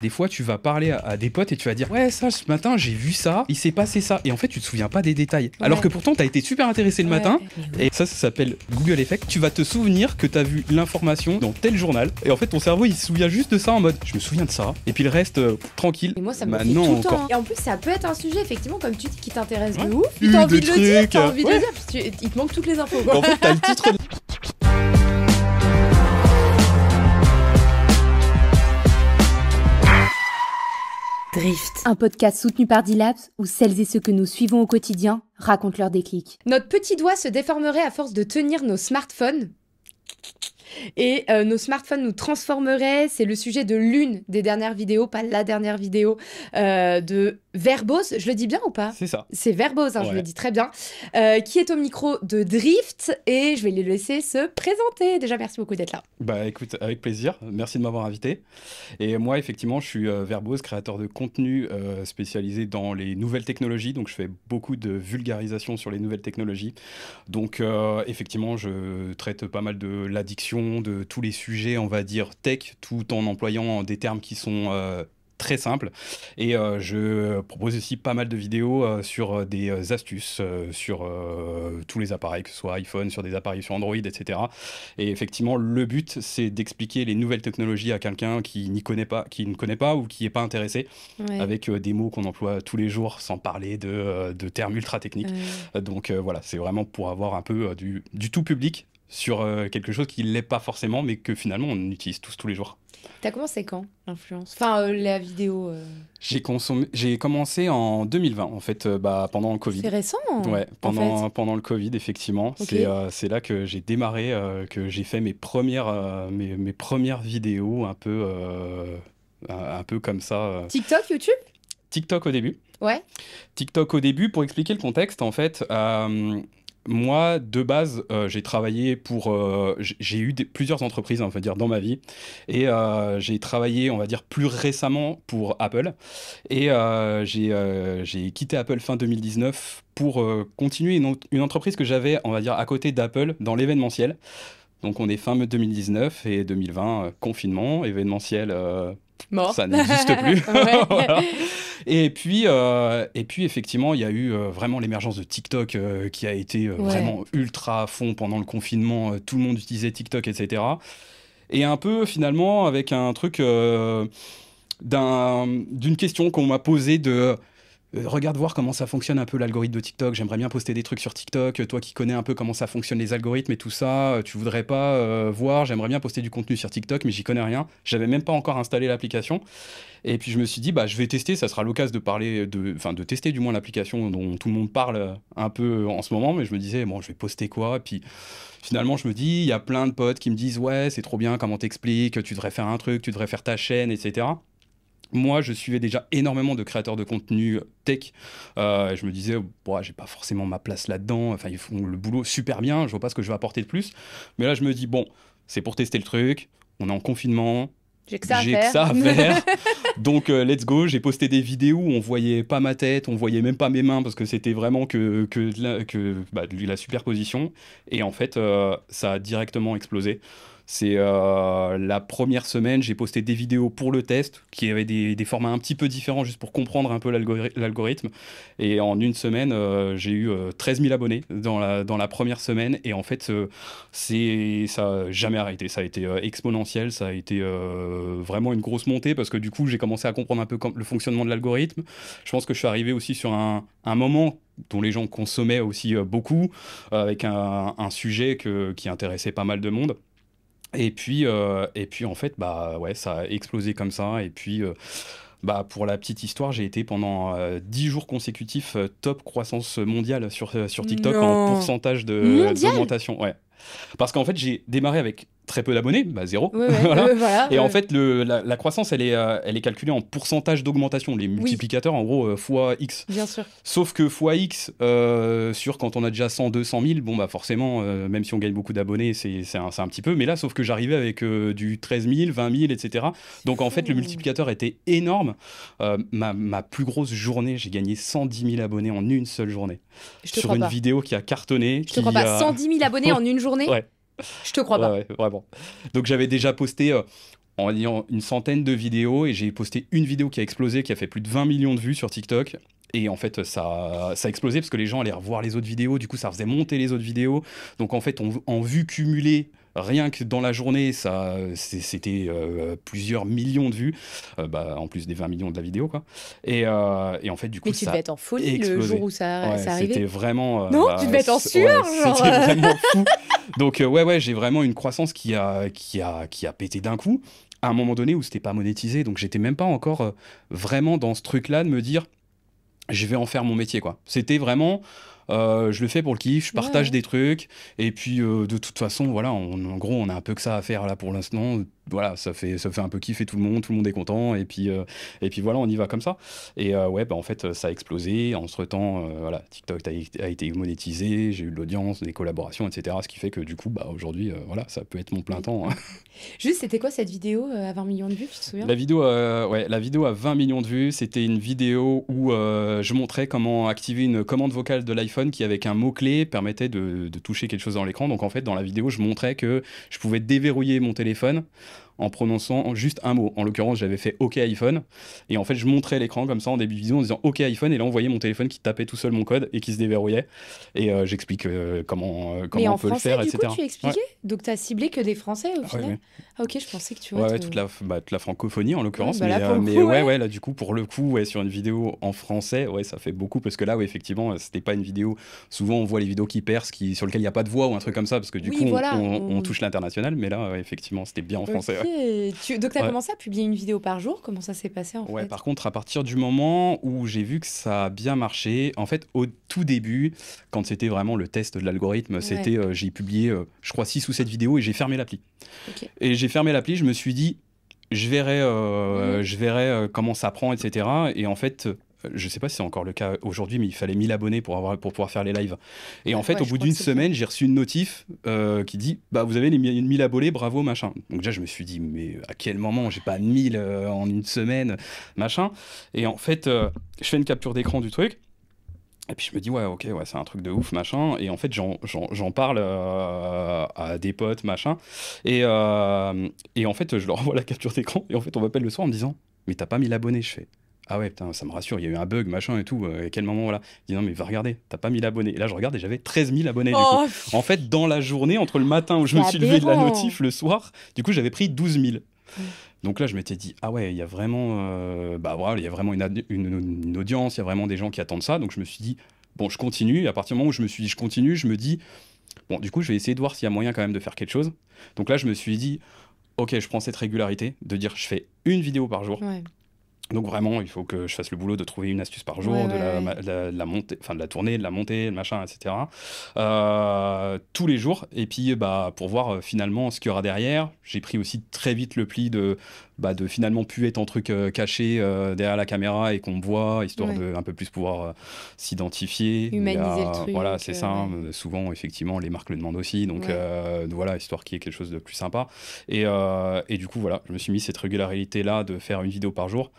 Des fois, tu vas parler à des potes et tu vas dire ouais, ça, ce matin, j'ai vu ça, il s'est passé ça. Et en fait, tu te souviens pas des détails. Alors que pourtant, t'as été super intéressé le matin. Et ça s'appelle Google Effect. Tu vas te souvenir que t'as vu l'information dans tel journal. Et en fait, ton cerveau, il se souvient juste de ça en mode je me souviens de ça. Et puis le reste, tranquille. Et moi, ça me fait tout le temps. Et en plus, ça peut être un sujet, effectivement, comme tu dis, qui t'intéresse de ouf. Puis T'as envie de le dire, t'as envie de le dire. Puis il te manque toutes les infos. En fait, t'as le titre. Drift, un podcast soutenu par D-Labs où celles et ceux que nous suivons au quotidien racontent leurs déclics. Notre petit doigt se déformerait à force de tenir nos smartphones. Et nos smartphones nous transformeraient. C'est le sujet de l'une des dernières vidéos, pas la dernière vidéo, de Verbose. Je le dis bien ou pas? C'est ça. C'est Verbose, hein, ouais. Je le dis très bien. Qui est au micro de Drift. Et je vais les laisser se présenter. Déjà, merci beaucoup d'être là. Bah écoute, avec plaisir. Merci de m'avoir invité. Et moi, effectivement, je suis Verbose, créateur de contenu spécialisé dans les nouvelles technologies. Donc, je fais beaucoup de vulgarisation sur les nouvelles technologies. Donc, effectivement, je traite pas mal de l'addiction, de tous les sujets, on va dire tech, tout en employant des termes qui sont très simples. Et je propose aussi pas mal de vidéos sur des astuces, sur tous les appareils, que ce soit iPhone, sur des appareils sur Android, etc. Et effectivement, le but, c'est d'expliquer les nouvelles technologies à quelqu'un qui ne connaît pas ou qui n'est pas intéressé, avec des mots qu'on emploie tous les jours, sans parler de termes ultra techniques. Donc voilà, c'est vraiment pour avoir un peu du tout public sur quelque chose qui ne l'est pas forcément, mais que finalement on utilise tous les jours. T'as commencé quand, l'influence? Enfin, la vidéo J'ai commencé en 2020, en fait, pendant le Covid. C'est récent. Ouais, pendant le Covid, effectivement. Okay. C'est là que j'ai démarré, que j'ai fait mes premières vidéos un peu comme ça. TikTok, YouTube? TikTok au début. Ouais. TikTok au début, pour expliquer le contexte, en fait... moi, de base, j'ai travaillé pour... j'ai eu plusieurs entreprises, on va dire, dans ma vie. Et j'ai travaillé, on va dire, plus récemment pour Apple. Et j'ai quitté Apple fin 2019 pour continuer une entreprise que j'avais, on va dire, à côté d'Apple, dans l'événementiel. Donc, on est fin 2019 et 2020, confinement, événementiel... mort. Ça n'existe plus. Voilà. Et puis, effectivement, il y a eu vraiment l'émergence de TikTok qui a été vraiment ultra à fond pendant le confinement. Tout le monde utilisait TikTok, etc. Et un peu, finalement, avec un truc d'une question qu'on m'a posée de... regarde voir comment ça fonctionne un peu l'algorithme de TikTok, j'aimerais bien poster des trucs sur TikTok, toi qui connais un peu comment ça fonctionne les algorithmes et tout ça, tu voudrais pas voir, j'aimerais bien poster du contenu sur TikTok mais j'y connais rien, j'avais même pas encore installé l'application et puis je me suis dit je vais tester, ça sera l'occasion de tester du moins l'application dont tout le monde parle un peu en ce moment, mais je me disais je vais poster quoi, et puis finalement je me dis il y a plein de potes qui me disent ouais c'est trop bien comment t'expliques, tu devrais faire un truc, tu devrais faire ta chaîne, etc. Moi, je suivais déjà énormément de créateurs de contenu tech. Je me disais, j'ai pas forcément ma place là-dedans. Enfin, ils font le boulot super bien. Je vois pas ce que je vais apporter de plus. Mais là, je me dis, c'est pour tester le truc. On est en confinement. J'ai que ça à faire. Donc, let's go. J'ai posté des vidéos où on voyait pas ma tête, on voyait même pas mes mains parce que c'était vraiment que de la superposition. Et en fait, ça a directement explosé. C'est la première semaine, j'ai posté des vidéos pour le test, qui avaient des formats un petit peu différents, juste pour comprendre un peu l'algorithme. Et en une semaine, j'ai eu 13 000 abonnés dans la première semaine. Et en fait, ça n'a jamais arrêté. Ça a été exponentiel, ça a été vraiment une grosse montée, parce que du coup, j'ai commencé à comprendre un peu le fonctionnement de l'algorithme. Je pense que je suis arrivé aussi sur un moment dont les gens consommaient aussi beaucoup, avec un sujet qui intéressait pas mal de monde. Et puis en fait, ça a explosé comme ça. Et puis, pour la petite histoire, j'ai été pendant 10 jours consécutifs top croissance mondiale sur TikTok en pourcentage d'augmentation. Ouais. Parce qu'en fait, j'ai démarré avec très peu d'abonnés, 0. Voilà. Et en fait, la croissance, elle est calculée en pourcentage d'augmentation. Les multiplicateurs, en gros, fois X. Bien sûr. Sauf que fois X, quand on a déjà 100, 200 000, forcément, même si on gagne beaucoup d'abonnés, c'est un petit peu. Mais là, sauf que j'arrivais avec du 13 000, 20 000, etc. Donc, en fait, le multiplicateur était énorme. Ma plus grosse journée, j'ai gagné 110 000 abonnés en une seule journée. Sur une vidéo qui a cartonné. Je te crois pas. 110 000 abonnés en une journée? Ouais. Je te crois pas. Ouais, vraiment. Donc j'avais déjà posté en ayant une centaine de vidéos et j'ai posté une vidéo qui a explosé, qui a fait plus de 20 millions de vues sur TikTok. Et en fait, ça a explosé parce que les gens allaient revoir les autres vidéos. Du coup, ça faisait monter les autres vidéos. Donc en fait, en vue cumulée, rien que dans la journée, c'était plusieurs millions de vues, en plus des 20 millions de la vidéo, quoi. Et en fait, du coup, Mais tu ça devais être en folie explosé. le jour où ça Ouais, arrivait. c'était vraiment... Non, tu devais être en sueur, genre. C'était vraiment fou. Donc ouais, j'ai vraiment une croissance qui a pété d'un coup, à un moment donné où c'était pas monétisé. Donc j'étais même pas encore vraiment dans ce truc-là de me dire, je vais en faire mon métier, quoi. C'était vraiment... je le fais pour le kiff, je partage Ouais. des trucs, et puis de toute façon, voilà, en gros, on a un peu que ça à faire là pour l'instant. Voilà, ça fait un peu kiffer tout le monde est content, et puis voilà, on y va comme ça. Et ouais, en fait, ça a explosé. Entre-temps, voilà, TikTok a été monétisé, j'ai eu de l'audience, des collaborations, etc. Ce qui fait que du coup, aujourd'hui, voilà, ça peut être mon plein temps, hein. Juste, c'était quoi cette vidéo à 20 millions de vues, tu te souviens? La vidéo a 20 millions de vues. C'était une vidéo où je montrais comment activer une commande vocale de l'iPhone qui, avec un mot-clé, permettait de toucher quelque chose dans l'écran. Donc en fait, dans la vidéo, je montrais que je pouvais déverrouiller mon téléphone en prononçant juste un mot. En l'occurrence, j'avais fait OK iPhone. Et en fait, je montrais l'écran comme ça en début de vidéo en disant OK iPhone. Et là, on voyait mon téléphone qui tapait tout seul mon code et qui se déverrouillait. Et j'explique comment Mais on en peut le français, faire, du coup, etc. tu expliquais? Donc, t'as ciblé que des Français au Ouais, final? ouais. Ah, ok, je pensais que tu vois. Ouais, toute la francophonie en l'occurrence, là, pour le mais coup, ouais, ouais. là du coup pour le coup, ouais, sur une vidéo en français, ouais, ça fait beaucoup parce que là, ouais, effectivement, c'était pas une vidéo. Souvent, on voit les vidéos qui percent, sur lesquelles il y a pas de voix ou un truc comme ça, parce que du Oui, coup, voilà. on touche l'international, mais là, ouais, effectivement, c'était bien en français. Ouais. Ok. Donc, t'as Ouais. commencé à publier une vidéo par jour? Comment ça s'est passé en Ouais, fait? par contre, à partir du moment où j'ai vu que ça a bien marché, en fait, au tout début, quand c'était vraiment le test de l'algorithme, c'était, j'ai publié, je crois, 6 ou 7 vidéos et j'ai fermé l'appli. Ok. Et j'ai fermé l'appli, je me suis dit, je verrai comment ça prend, etc. Et en fait, je sais pas si c'est encore le cas aujourd'hui, mais il fallait 1000 abonnés pour pouvoir faire les lives. Et en fait, Ouais, au je bout crois que d'une c'est le cas. semaine, j'ai reçu une notif qui dit, bah, vous avez les 1000 abonnés, bravo, machin. Donc déjà, je me suis dit, mais à quel moment j'ai pas 1000 en une semaine, machin. Et en fait, je fais une capture d'écran du truc. Et puis je me dis, ouais, ok, ouais, c'est un truc de ouf, machin. Et en fait, j'en parle à des potes, machin. Et en fait, je leur envoie la capture d'écran. Et en fait, on m'appelle le soir en me disant, mais t'as pas 1000 abonnés. Je fais, ah ouais, putain, ça me rassure, il y a eu un bug, machin et tout. À quel moment, voilà. Il dit, non, mais va regarder, t'as pas 1000 abonnés. Et là, je regarde et j'avais 13 000 abonnés, du coup. Oh, En fait, dans la journée, entre le matin où je c'est me suis levé de la aberrant. notif, le soir, du coup, j'avais pris 12 000. Mm. Donc là, je m'étais dit, ah ouais, il y a vraiment, voilà, il y a vraiment une audience, il y a vraiment des gens qui attendent ça. Donc je me suis dit, bon, je continue. Et à partir du moment où je me suis dit, je continue, je me dis, bon, du coup, je vais essayer de voir s'il y a moyen quand même de faire quelque chose. Donc là, je me suis dit, ok, je prends cette régularité de dire, je fais une vidéo par jour. Ouais. Donc vraiment, il faut que je fasse le boulot de trouver une astuce par jour, Ouais, de la montée, enfin de la tournée, de la montée, le machin, etc. Tous les jours. Et puis, pour voir finalement ce qu'il y aura derrière, j'ai pris aussi très vite le pli de finalement plus être en truc caché derrière la caméra et qu'on me voit, histoire Ouais. de un peu plus pouvoir s'identifier. Humaniser le truc, Voilà, c'est ça. ouais. Souvent, effectivement, les marques le demandent aussi. Donc Ouais. voilà, histoire qu'il y ait quelque chose de plus sympa. Et du coup, voilà, je me suis mis cette régularité-là de faire une vidéo par jour.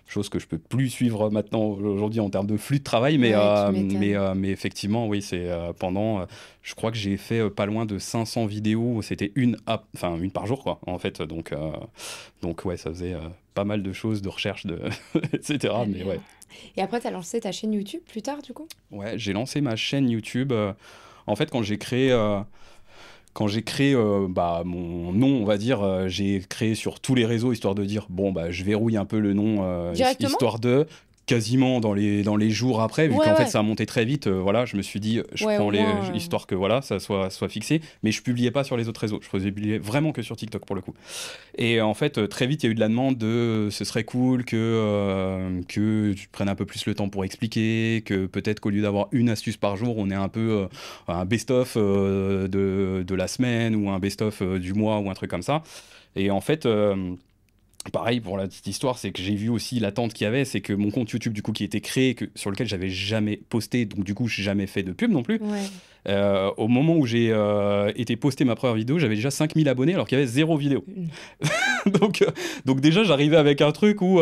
Chose que je peux plus suivre maintenant aujourd'hui en termes de flux de travail, mais, Ouais, tu m'étonnes. mais effectivement, oui, c'est pendant, je crois que j'ai fait pas loin de 500 vidéos, c'était une par jour, quoi, en fait, donc ouais, ça faisait pas mal de choses, de recherche, etc., mais ouais. Et après, t'as lancé ta chaîne YouTube plus tard, du coup? Ouais, j'ai lancé ma chaîne YouTube, en fait, quand j'ai créé mon nom, on va dire, j'ai créé sur tous les réseaux, histoire de dire, bon, je verrouille un peu le nom, Directement? histoire de... Quasiment dans les jours après, vu Ouais, qu'en fait ouais. ça a monté très vite, voilà, je me suis dit, je Ouais, prends au moins. histoire que voilà, ça soit fixé, mais je publiais pas sur les autres réseaux, je publiais vraiment que sur TikTok pour le coup. Et en fait, très vite, il y a eu de la demande de ce serait cool que tu prennes un peu plus le temps pour expliquer, que peut-être qu'au lieu d'avoir une astuce par jour, on ait un peu un best-of de la semaine ou un best-of du mois ou un truc comme ça. Et en fait, pareil pour la petite histoire, c'est que j'ai vu aussi l'attente qu'il y avait, c'est que mon compte YouTube du coup qui était créé, sur lequel j'avais jamais posté, donc du coup j'ai jamais fait de pub non plus. Ouais. Au moment où j'ai été posté ma première vidéo, j'avais déjà 5000 abonnés alors qu'il y avait 0 vidéo. donc déjà, j'arrivais avec un truc où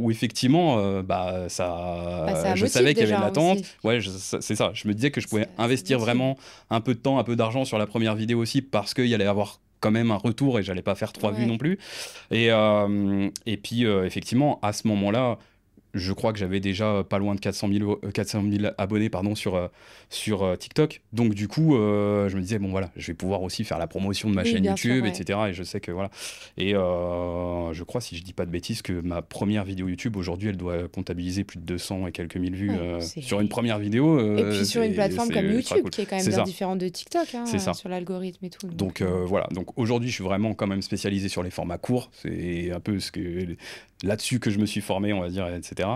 effectivement, je savais qu'il y avait de l'attente. Ouais, c'est ça. Je me disais que je pouvais investir vraiment un peu de temps, un peu d'argent sur la première vidéo aussi, parce qu'il y allait avoir quand même un retour et j'allais pas faire 3 vues non plus. Et puis, effectivement, à ce moment-là, je crois que j'avais déjà pas loin de 400 000 abonnés sur TikTok. Donc du coup, je me disais, bon voilà, je vais pouvoir aussi faire la promotion de ma chaîne YouTube, etc. Et je sais que voilà. Et je crois, si je dis pas de bêtises, que ma première vidéo YouTube, aujourd'hui, elle doit comptabiliser plus de 200 et quelques mille vues sur une première vidéo. Et puis sur une plateforme comme YouTube, qui est quand même bien différente de TikTok, c'est ça. Sur l'algorithme et tout. Donc voilà, donc aujourd'hui, je suis vraiment quand même spécialisé sur les formats courts. C'est un peu là-dessus que je me suis formé, on va dire, etc.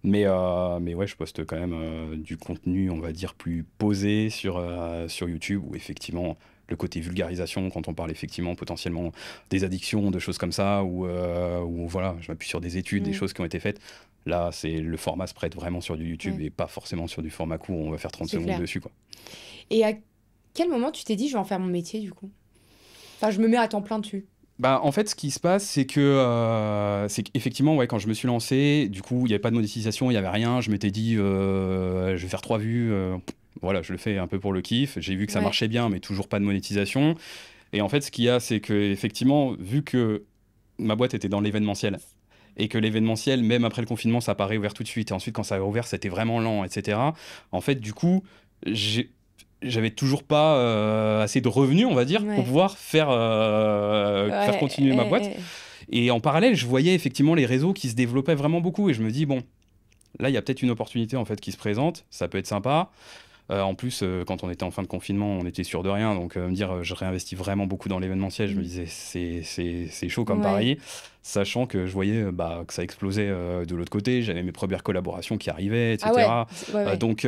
Mais ouais, je poste quand même du contenu, on va dire, plus posé sur YouTube, où effectivement, le côté vulgarisation, quand on parle effectivement potentiellement des addictions, de choses comme ça, où voilà, je m'appuie sur des études, des choses qui ont été faites. Là, le format se prête vraiment sur du YouTube et pas forcément sur du format court où on va faire 30 secondes dessus, quoi. Et à quel moment tu t'es dit, je vais en faire mon métier, du coup? Enfin, je me mets à temps plein dessus. Bah, en fait, ce qui se passe, c'est qu'effectivement, ouais, quand je me suis lancé, du coup, il n'y avait pas de monétisation, il n'y avait rien. Je m'étais dit, je vais faire 3 vues. Voilà, je le fais un peu pour le kiff. J'ai vu que ça marchait bien, mais toujours pas de monétisation. Et en fait, ce qu'il y a, c'est qu'effectivement, vu que ma boîte était dans l'événementiel, et que l'événementiel, même après le confinement, ça n'a pas réouvert tout de suite. Et ensuite, quand ça a réouvert, c'était vraiment lent, etc. En fait, du coup, j'avais toujours pas assez de revenus, on va dire, pour pouvoir faire continuer ma boîte. Et en parallèle, je voyais effectivement les réseaux qui se développaient vraiment beaucoup. Et je me dis, bon, là, il y a peut-être une opportunité en fait qui se présente. Ça peut être sympa. En plus, quand on était en fin de confinement, on était sûr de rien. Donc, me dire, je réinvestis vraiment beaucoup dans l'événementiel, je me disais, c'est chaud comme pari. Sachant que je voyais que ça explosait de l'autre côté. J'avais mes premières collaborations qui arrivaient, etc. Donc...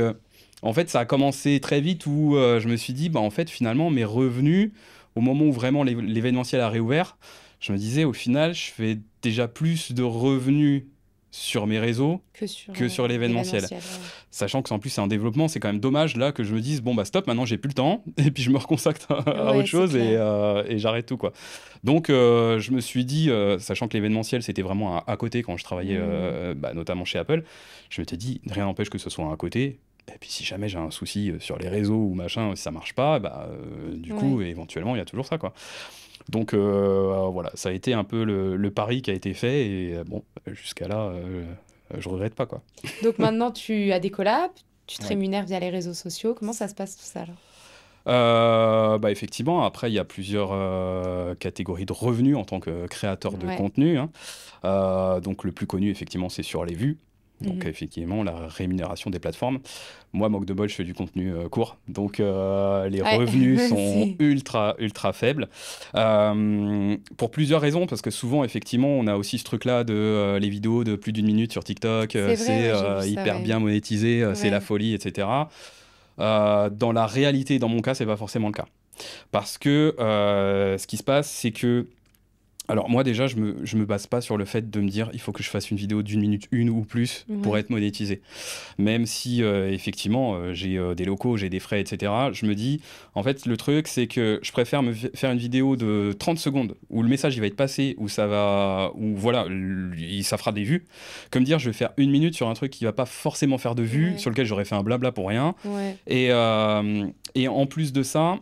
en fait, ça a commencé très vite où je me suis dit, en fait, finalement, mes revenus, au moment où vraiment l'événementiel a réouvert, je me disais, au final, je fais déjà plus de revenus sur mes réseaux que sur l'événementiel. Sachant que en plus, c'est un développement, c'est quand même dommage là que je me dise, stop, maintenant j'ai plus le temps, et puis je me reconsacre à autre chose et j'arrête tout, quoi. Donc, je me suis dit, sachant que l'événementiel, c'était vraiment à côté quand je travaillais notamment chez Apple, je m'étais dit, rien n'empêche que ce soit à côté. Et puis si jamais j'ai un souci sur les réseaux ou machin, si ça marche pas, du coup, éventuellement, il y a toujours ça, quoi. Donc voilà, ça a été un peu le pari qui a été fait. Et jusqu'à là, je regrette pas, quoi. Donc maintenant, tu as des collabs, tu te rémunères via les réseaux sociaux. Comment ça se passe tout ça, alors? Effectivement, après, il y a plusieurs catégories de revenus en tant que créateur de contenu, hein. Donc le plus connu, effectivement, c'est sur les vues. Donc effectivement, la rémunération des plateformes. Moi, Moque de Bol, je fais du contenu court. Donc les revenus sont ultra, ultra faibles. Pour plusieurs raisons, parce que souvent, effectivement, on a aussi ce truc-là de les vidéos de plus d'une minute sur TikTok. C'est hyper bien monétisé, c'est la folie, etc. Dans la réalité, dans mon cas, c'est pas forcément le cas. Parce que ce qui se passe, c'est que alors moi déjà, je me base pas sur le fait de me dire il faut que je fasse une vidéo d'1 minute une ou plus pour être monétisé. Même si effectivement j'ai des locaux, j'ai des frais, etc. Je me dis, en fait, le truc c'est que je préfère me faire une vidéo de 30 secondes où le message il va être passé, où ça fera des vues, que me dire je vais faire 1 minute sur un truc qui va pas forcément faire de vues, sur lequel j'aurais fait un blabla pour rien. Et en plus de ça,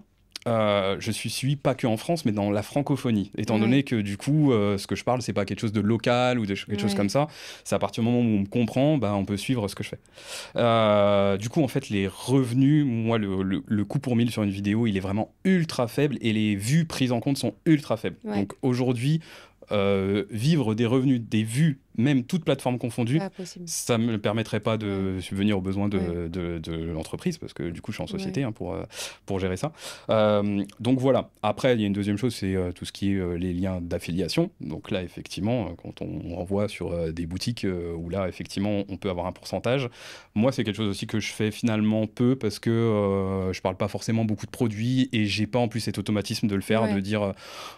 je suis suivi pas que en France, mais dans la francophonie, étant donné que du coup, ce que je parle, c'est pas quelque chose de local ou quelque chose comme ça. C'est à partir du moment où on me comprend, on peut suivre ce que je fais. Du coup, en fait, les revenus, moi, le coût pour 1000 sur une vidéo, il est vraiment ultra faible et les vues prises en compte sont ultra faibles. Donc aujourd'hui, vivre des revenus, des vues, même toutes plateformes confondues, ça ne me permettrait pas de subvenir aux besoins de l'entreprise, parce que du coup je suis en société pour gérer ça. Donc voilà. Après, il y a une deuxième chose, c'est tout ce qui est les liens d'affiliation. Donc là, effectivement, quand on envoie sur des boutiques où là, effectivement, on peut avoir un pourcentage. Moi, c'est quelque chose aussi que je fais finalement peu, parce que je parle pas forcément beaucoup de produits, et j'ai pas en plus cet automatisme de le faire, de dire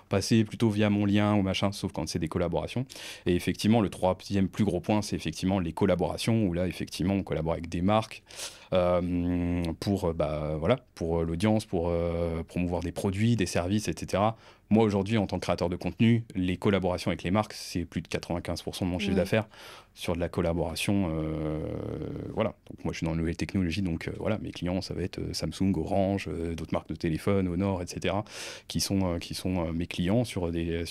passer plutôt via mon lien ou machin, sauf quand c'est des collaborations. Et effectivement, le troisième plus gros point, c'est effectivement les collaborations, où là, effectivement, on collabore avec des marques. pour l'audience, pour promouvoir des produits, des services, etc. Moi, aujourd'hui, en tant que créateur de contenu, les collaborations avec les marques, c'est plus de 95% de mon chiffre d'affaires sur de la collaboration. Voilà. Donc, moi, je suis dans la nouvelle technologie. Donc, voilà, mes clients, ça va être Samsung, Orange, d'autres marques de téléphone, Honor, etc., qui sont mes clients sur des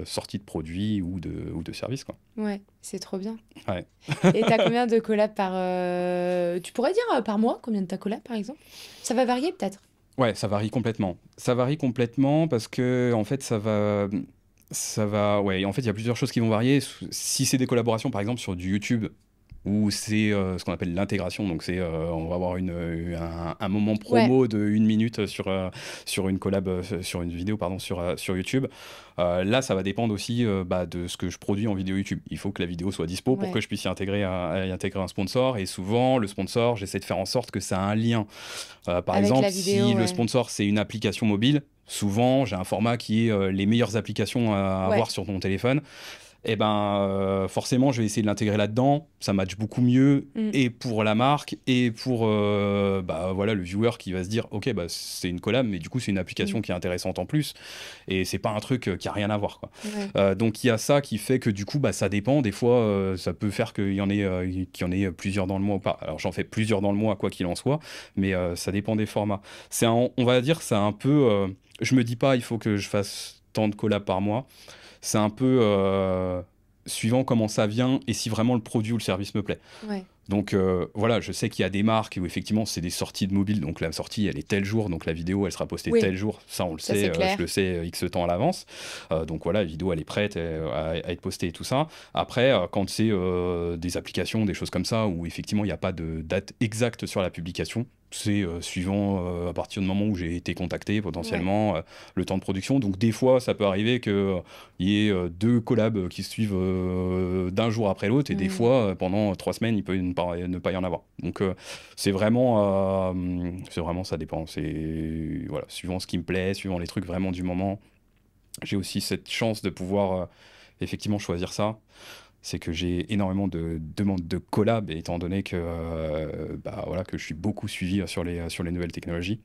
sorties de produits ou de services, quoi. Ouais, c'est trop bien. Ouais. Et t'as combien de collabs par... Tu pourrais dire par mois, combien de ta collab, par exemple? Ça va varier, peut-être? Ouais, ça varie complètement. Ça varie complètement parce que, en fait, ouais, en fait, il y a plusieurs choses qui vont varier. Si c'est des collaborations, par exemple, sur du YouTube, où c'est ce qu'on appelle l'intégration, donc on va avoir un moment promo de 1 minute sur une collab, sur une vidéo, pardon, sur YouTube. Là, ça va dépendre aussi de ce que je produis en vidéo YouTube. Il faut que la vidéo soit dispo pour que je puisse y intégrer un sponsor. Et souvent, le sponsor, j'essaie de faire en sorte que ça a un lien. Par Avec exemple, la vidéo, si le sponsor, c'est une application mobile, souvent, j'ai un format qui est les meilleures applications à avoir sur ton téléphone. Et forcément, je vais essayer de l'intégrer là-dedans. Ça match beaucoup mieux, et pour la marque, et pour voilà, le viewer qui va se dire, ok, c'est une collab, mais du coup, c'est une application qui est intéressante en plus. Et c'est pas un truc qui a rien à voir, quoi. Donc, il y a ça qui fait que du coup, ça dépend. Des fois, ça peut faire qu'il y en ait plusieurs dans le mois ou pas. Alors, j'en fais plusieurs dans le mois, quoi qu'il en soit, mais ça dépend des formats. On va dire, c'est un peu... je me dis pas, il faut que je fasse tant de collabs par mois. C'est un peu suivant comment ça vient et si vraiment le produit ou le service me plaît. Donc voilà, je sais qu'il y a des marques où effectivement c'est des sorties de mobile, donc la sortie elle est tel jour, donc la vidéo elle sera postée tel jour, ça on le sait, je le sais X temps à l'avance. Donc voilà, la vidéo elle est prête à être postée et tout ça. Après, quand c'est des applications, des choses comme ça, où effectivement il n'y a pas de date exacte sur la publication, c'est suivant à partir du moment où j'ai été contacté potentiellement, le temps de production. Donc des fois ça peut arriver qu'il y ait 2 collabs qui se suivent d'un jour après l'autre, et des fois pendant 3 semaines il peut ne pas y en avoir. Donc c'est vraiment ça dépend. C'est voilà, suivant ce qui me plaît, suivant les trucs vraiment du moment. J'ai aussi cette chance de pouvoir effectivement choisir ça. C'est que j'ai énormément de demandes de collab, étant donné que, voilà, que je suis beaucoup suivi sur les nouvelles technologies.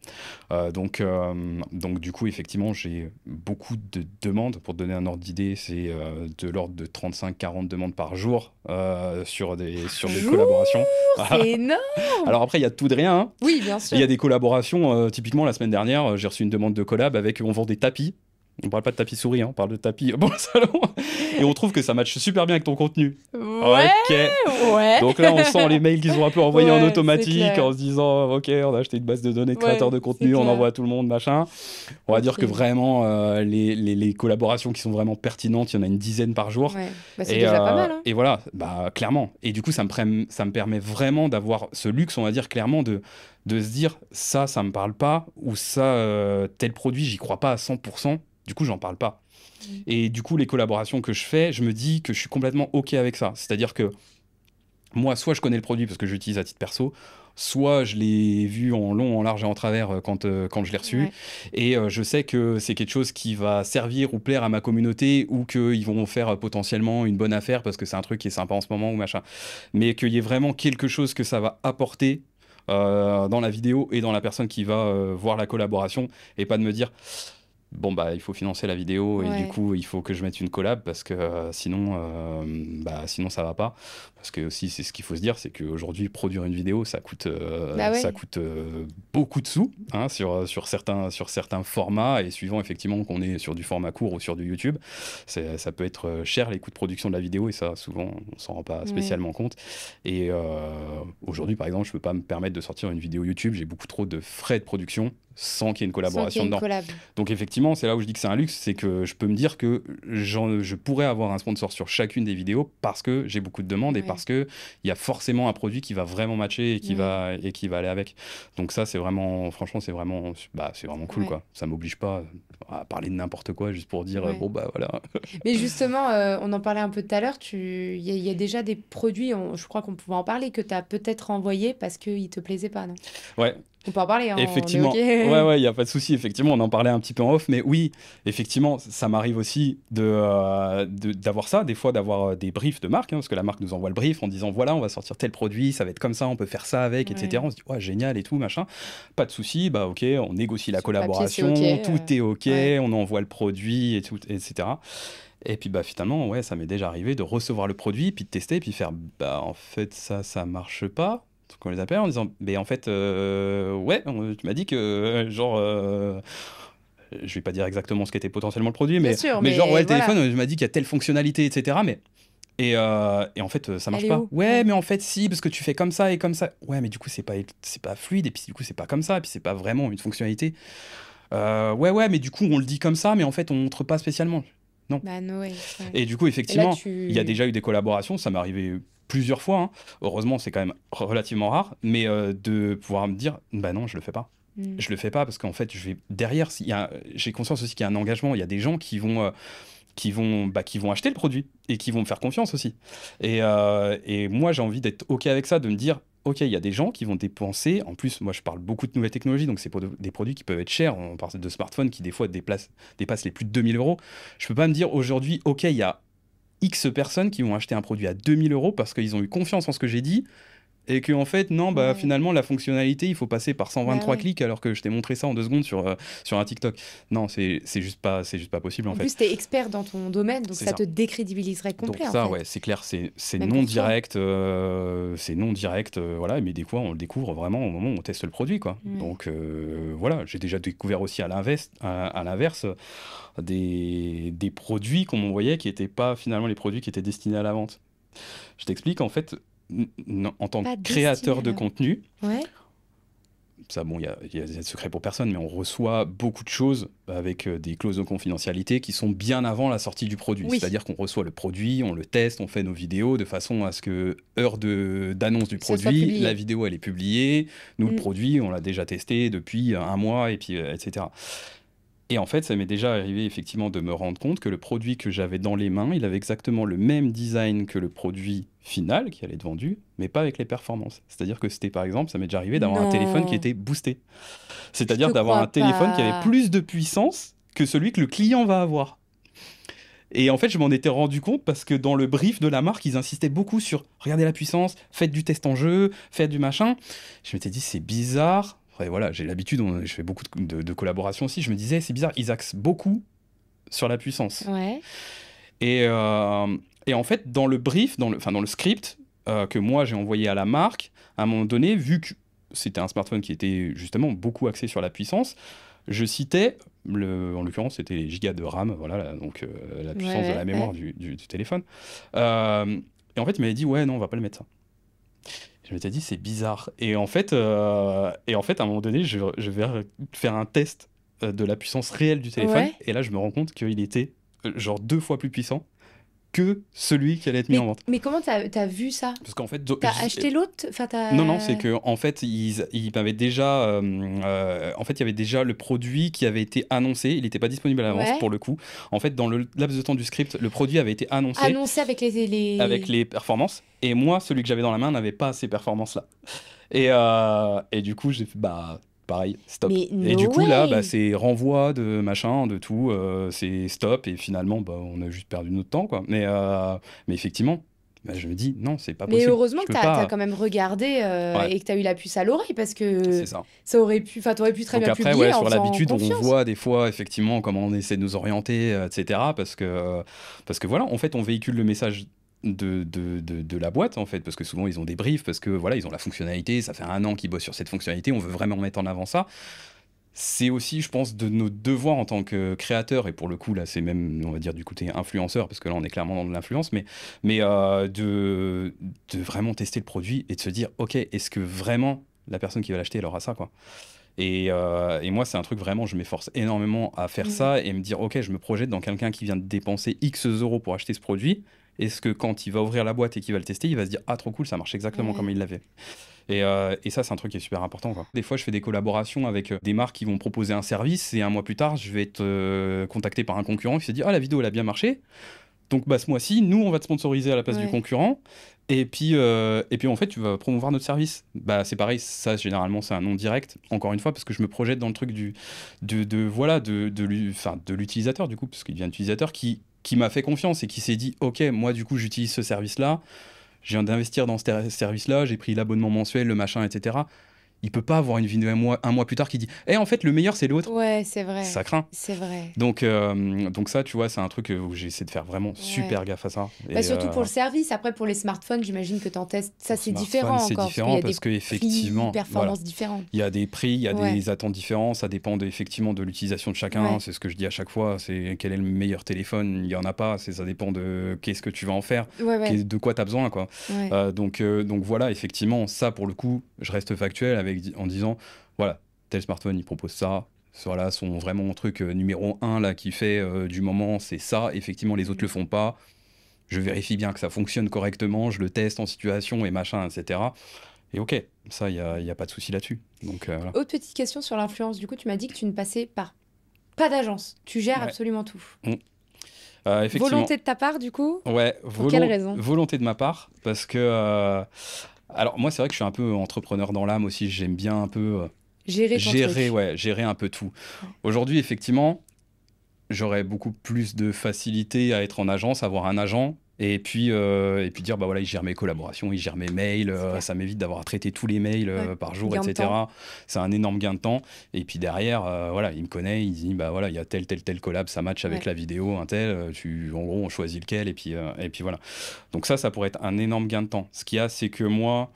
Donc du coup, effectivement, j'ai beaucoup de demandes. Pour te donner un ordre d'idée, c'est de l'ordre de 35-40 demandes par jour sur des collaborations. C'est énorme! Alors après, il y a tout de rien. Hein. Oui, bien sûr. Il y a des collaborations, typiquement la semaine dernière, j'ai reçu une demande de collab avec, on vend des tapis. On parle pas de tapis souris, hein, on parle de tapis bon salon. Et on trouve que ça matche super bien avec ton contenu. Ouais. Donc là, on sent les mails qu'ils ont un peu envoyés en automatique en se disant, ok, on a acheté une base de données de créateurs de contenu, on envoie à tout le monde, machin. On va dire que vraiment, les collaborations qui sont vraiment pertinentes, il y en a une dizaine par jour. C'est déjà pas mal. Hein. Et voilà, clairement. Et du coup, ça me permet vraiment d'avoir ce luxe, on va dire clairement, de se dire, ça me parle pas, ou ça, tel produit, j'y crois pas à 100%. Du coup, j'en parle pas. Et du coup, les collaborations que je fais, je me dis que je suis complètement OK avec ça. C'est-à-dire que moi, soit je connais le produit parce que je l'utilise à titre perso, soit je l'ai vu en long, en large et en travers quand je l'ai reçu. Et je sais que c'est quelque chose qui va servir ou plaire à ma communauté, ou qu'ils vont faire potentiellement une bonne affaire parce que c'est un truc qui est sympa en ce moment ou machin. Mais qu'il y ait vraiment quelque chose que ça va apporter dans la vidéo et dans la personne qui va voir la collaboration, et pas de me dire... Bon, il faut financer la vidéo, et du coup, il faut que je mette une collab parce que sinon ça va pas. Parce que aussi, c'est ce qu'il faut se dire, c'est qu'aujourd'hui, produire une vidéo, ça coûte beaucoup de sous, hein, sur certains formats, et suivant effectivement qu'on est sur du format court ou sur du YouTube, ça peut être cher les coûts de production de la vidéo, et ça, souvent, on s'en rend pas spécialement compte. Et aujourd'hui, par exemple, je peux pas me permettre de sortir une vidéo YouTube, j'ai beaucoup trop de frais de production sans qu'il y ait une collaboration dedans. Donc effectivement, c'est là où je dis que c'est un luxe, c'est que je peux me dire que je pourrais avoir un sponsor sur chacune des vidéos parce que j'ai beaucoup de demandes, et parce qu'il y a forcément un produit qui va vraiment matcher et qui va aller avec. Donc ça, c'est vraiment, franchement, c'est vraiment cool, quoi. Ça m'oblige pas à parler de n'importe quoi juste pour dire voilà. Mais justement, on en parlait un peu tout à l'heure, il y a déjà des produits, je crois qu'on pouvait en parler, que tu as peut-être envoyé parce qu'ils te plaisaient pas, non? Ouais. On peut en parler, hein, Effectivement, on est OK. ouais, il n'y a pas de souci. Effectivement, on en parlait un petit peu en off, mais oui, effectivement, ça m'arrive aussi d'avoir ça, des fois d'avoir des briefs de marque, hein, parce que la marque nous envoie le brief en disant voilà, on va sortir tel produit, ça va être comme ça, on peut faire ça avec, etc. On se dit ouais, génial et tout, machin. Pas de souci, bah ok, on négocie la Sur le papier, c'est collaboration, OK, tout est ok, ouais. on envoie le produit et tout, etc. Et puis bah finalement, ouais, ça m'est déjà arrivé de recevoir le produit, puis de tester, puis faire bah en fait ça marche pas. Donc on les appelle en disant mais en fait ouais, tu m'as dit que genre je vais pas dire exactement ce qu'était potentiellement le produit, Bien sûr, mais genre ouais mais le téléphone, voilà. tu m'as dit qu'il y a telle fonctionnalité, etc. Mais et en fait ça marche Elle est pas. où? Ouais, Ouais. mais en fait si parce que tu fais comme ça et comme ça. Ouais, mais du coup c'est pas fluide et puis du coup c'est pas comme ça et puis c'est pas vraiment une fonctionnalité. Ouais, mais du coup on le dit comme ça, mais en fait on montre pas spécialement. Non. Bah, no way, ouais. Et du coup, Et là, effectivement, il y a déjà eu des collaborations, ça m'est arrivé plusieurs fois, hein. Heureusement, c'est quand même relativement rare, mais de pouvoir me dire, bah non, je le fais pas. Mmh. Je le fais pas parce qu'en fait, je vais derrière, j'ai conscience aussi qu'il y a un engagement, il y a des gens qui vont acheter le produit et qui vont me faire confiance aussi. Et moi, j'ai envie d'être OK avec ça, de me dire, OK, il y a des gens qui vont dépenser. En plus, moi, je parle beaucoup de nouvelles technologies, donc c'est pour des produits qui peuvent être chers. On parle de smartphones qui, des fois, dépassent les plus de 2000 euros. Je peux pas me dire aujourd'hui, OK, il y a X personnes qui vont acheter un produit à 2000 € parce qu'ils ont eu confiance en ce que j'ai dit et que en fait non bah Ouais. finalement la fonctionnalité il faut passer par Bah, 123 ouais. clics alors que je t'ai montré ça en 2 secondes sur un TikTok. Non, c'est juste pas possible en En fait. plus, tu es expert dans ton domaine, donc C'est ça ça. te décrédibiliserait Donc complet, en ça fait. ouais, c'est clair, c'est Même non pour soi. direct, voilà, mais des fois on le découvre vraiment au moment où on teste le produit quoi. Ouais. Donc voilà, j'ai déjà découvert aussi à l'inverse des produits qu'on m'envoyait qui n'étaient pas finalement les produits qui étaient destinés à la vente. Je t'explique, en fait, en tant que Pas destiné créateur à de la vente. contenu, Ouais. ça, bon, il y a de secret pour personne, mais on reçoit beaucoup de choses avec des clauses de confidentialité qui sont bien avant la sortie du produit. Oui. C'est-à-dire qu'on reçoit le produit, on le teste, on fait nos vidéos de façon à ce que, heure d'annonce du Ce soit produit, la publié. vidéo, elle est publiée. Nous, le Mmh. produit, on l'a déjà testé depuis un mois, et puis, etc. Et en fait, ça m'est déjà arrivé effectivement de me rendre compte que le produit que j'avais dans les mains, il avait exactement le même design que le produit final qui allait être vendu, mais pas avec les performances. C'est-à-dire que c'était par exemple, ça m'est déjà arrivé d'avoir un téléphone qui Non, était boosté. je C'est-à-dire te d'avoir crois un téléphone qui avait pas. plus de puissance que celui que le client va avoir. Et en fait, je m'en étais rendu compte parce que dans le brief de la marque, ils insistaient beaucoup sur regardez la puissance, faites du test en jeu, faites du machin. Je m'étais dit, c'est bizarre. Après, voilà, j'ai l'habitude, je fais beaucoup de collaborations aussi. Je me disais, c'est bizarre, ils axent beaucoup sur la puissance. Ouais. Et, euh, et en fait, dans le brief, dans le script que moi j'ai envoyé à la marque, à un moment donné, vu que c'était un smartphone qui était justement beaucoup axé sur la puissance, je citais, en l'occurrence, c'était les gigas de RAM, voilà, donc la Ouais, puissance de la ouais, mémoire ouais. du téléphone. Et en fait, il m'avait dit, ouais, non, on va pas le mettre ça. Je m'étais dit, c'est bizarre. Et en fait, à un moment donné, je vais faire un test de la puissance réelle du téléphone, Ouais. et là, je me rends compte qu'il était genre 2 fois plus puissant que celui qui allait être mis en vente. Mais comment t'as vu ça? Parce qu'en fait, T'as acheté l'autre? Enfin, non, c'est t'as... que en fait, ils m'avaient déjà, en fait, il y avait déjà le produit qui avait été annoncé. Il n'était pas disponible à l'avance Ouais. pour le coup. En fait, dans le laps de temps du script, le produit avait été annoncé Annoncé avec avec les... les performances, et moi, celui que j'avais dans la main n'avait pas ces performances-là. Et du coup, j'ai fait bah pareil, stop. Mais Et du no coup là, bah, way! c'est renvoi de machin, de tout, c'est stop. Et finalement, bah, on a juste perdu notre temps, quoi. Mais effectivement, bah, je me dis non, c'est pas Mais possible. heureusement Je que peux t'as pas. quand même regardé Ouais, et que t'as eu la puce à l'oreille parce que c'est ça. ça aurait pu... Enfin, t'aurais pu très Donc bien après, publier ouais, en sur faisant l'habitude, on confiance. voit des fois effectivement comment on essaie de nous orienter, etc. Parce que voilà, en fait, on véhicule le message de la boîte, en fait, parce que souvent ils ont des briefs, parce que voilà, ils ont la fonctionnalité, ça fait 1 an qu'ils bossent sur cette fonctionnalité, on veut vraiment mettre en avant ça. C'est aussi, je pense, de nos devoirs en tant que créateurs, et pour le coup, là, c'est même, on va dire, du côté influenceur, parce que là, on est clairement dans de l'influence, mais de vraiment tester le produit et de se dire, ok, est-ce que vraiment la personne qui va l'acheter, elle aura ça, quoi. Et moi, c'est un truc vraiment, je m'efforce énormément à faire Mm. ça et me dire, ok, je me projette dans quelqu'un qui vient de dépenser X euros pour acheter ce produit. Est-ce que quand il va ouvrir la boîte et qu'il va le tester, il va se dire, ah, trop cool, ça marche exactement comme Ouais. il l'avait. Et ça, c'est un truc qui est super important, quoi. Des fois, je fais des collaborations avec des marques qui vont proposer un service et un mois plus tard, je vais être contacté par un concurrent qui se dit, ah, la vidéo, elle a bien marché. Donc, bah, ce mois-ci, nous, on va te sponsoriser à la place du Ouais. concurrent. Et puis en fait, tu vas promouvoir notre service. Bah, c'est pareil, ça généralement c'est un nom direct. Encore une fois, parce que je me projette dans le truc de l'utilisateur du coup, parce qu'il devient utilisateur qui m'a fait confiance et qui s'est dit, ok, moi du coup j'utilise ce service-là, je viens d'investir dans ce service-là, j'ai pris l'abonnement mensuel, le machin, etc. Il peut pas avoir une vidéo un mois plus tard qui dit, en fait le meilleur c'est l'autre. Ouais, c'est vrai. Ça craint. C'est vrai. Donc ça, tu vois, c'est un truc où j'essaie de faire vraiment super gaffe à ça. Bah, surtout pour le service. Après, pour les smartphones, j'imagine que tu en testes. Ça, c'est différent c'est encore. différent parce qu'il y a des qu'effectivement, performances différentes. il y a des prix, il y a des attentes différentes. Ça dépend effectivement de l'utilisation de chacun. C'est ce que je dis à chaque fois. C'est quel est le meilleur téléphone. Il n'y en a pas. Ça dépend de qu'est-ce que tu vas en faire. De quoi tu as besoin, quoi. Donc voilà, effectivement, ça, pour le coup, je reste factuel en disant, voilà, tel smartphone, il propose ça. Voilà, son vraiment truc numéro 1 là, qui fait du moment, c'est ça. Effectivement, les autres le font pas. Je vérifie bien que ça fonctionne correctement, je le teste en situation et machin, etc. Et ok, ça, il n'y a pas de souci là-dessus. Donc, voilà. Autre petite question sur l'influence. Du coup, tu m'as dit que tu ne passais par pas d'agence. Tu gères absolument tout. Effectivement. Volonté de ta part, du coup? Ouais, pour quelle raison? Volonté de ma part, parce que... alors, moi, c'est vrai que je suis un peu entrepreneur dans l'âme aussi. J'aime bien un peu... gérer un peu tout. Aujourd'hui, effectivement, j'aurais beaucoup plus de facilité à être en agence, avoir un agent, et puis dire, bah voilà, il gère mes collaborations, il gère mes mails, ça m'évite d'avoir à traiter tous les mails par jour, etc. C'est un énorme gain de temps. Et puis derrière, voilà, il me connaît, il dit, bah voilà, il y a tel collab, ça match avec la vidéo, un tel, en gros, on choisit lequel, et puis voilà. Donc ça pourrait être un énorme gain de temps. Ce qu'il y a, c'est que moi...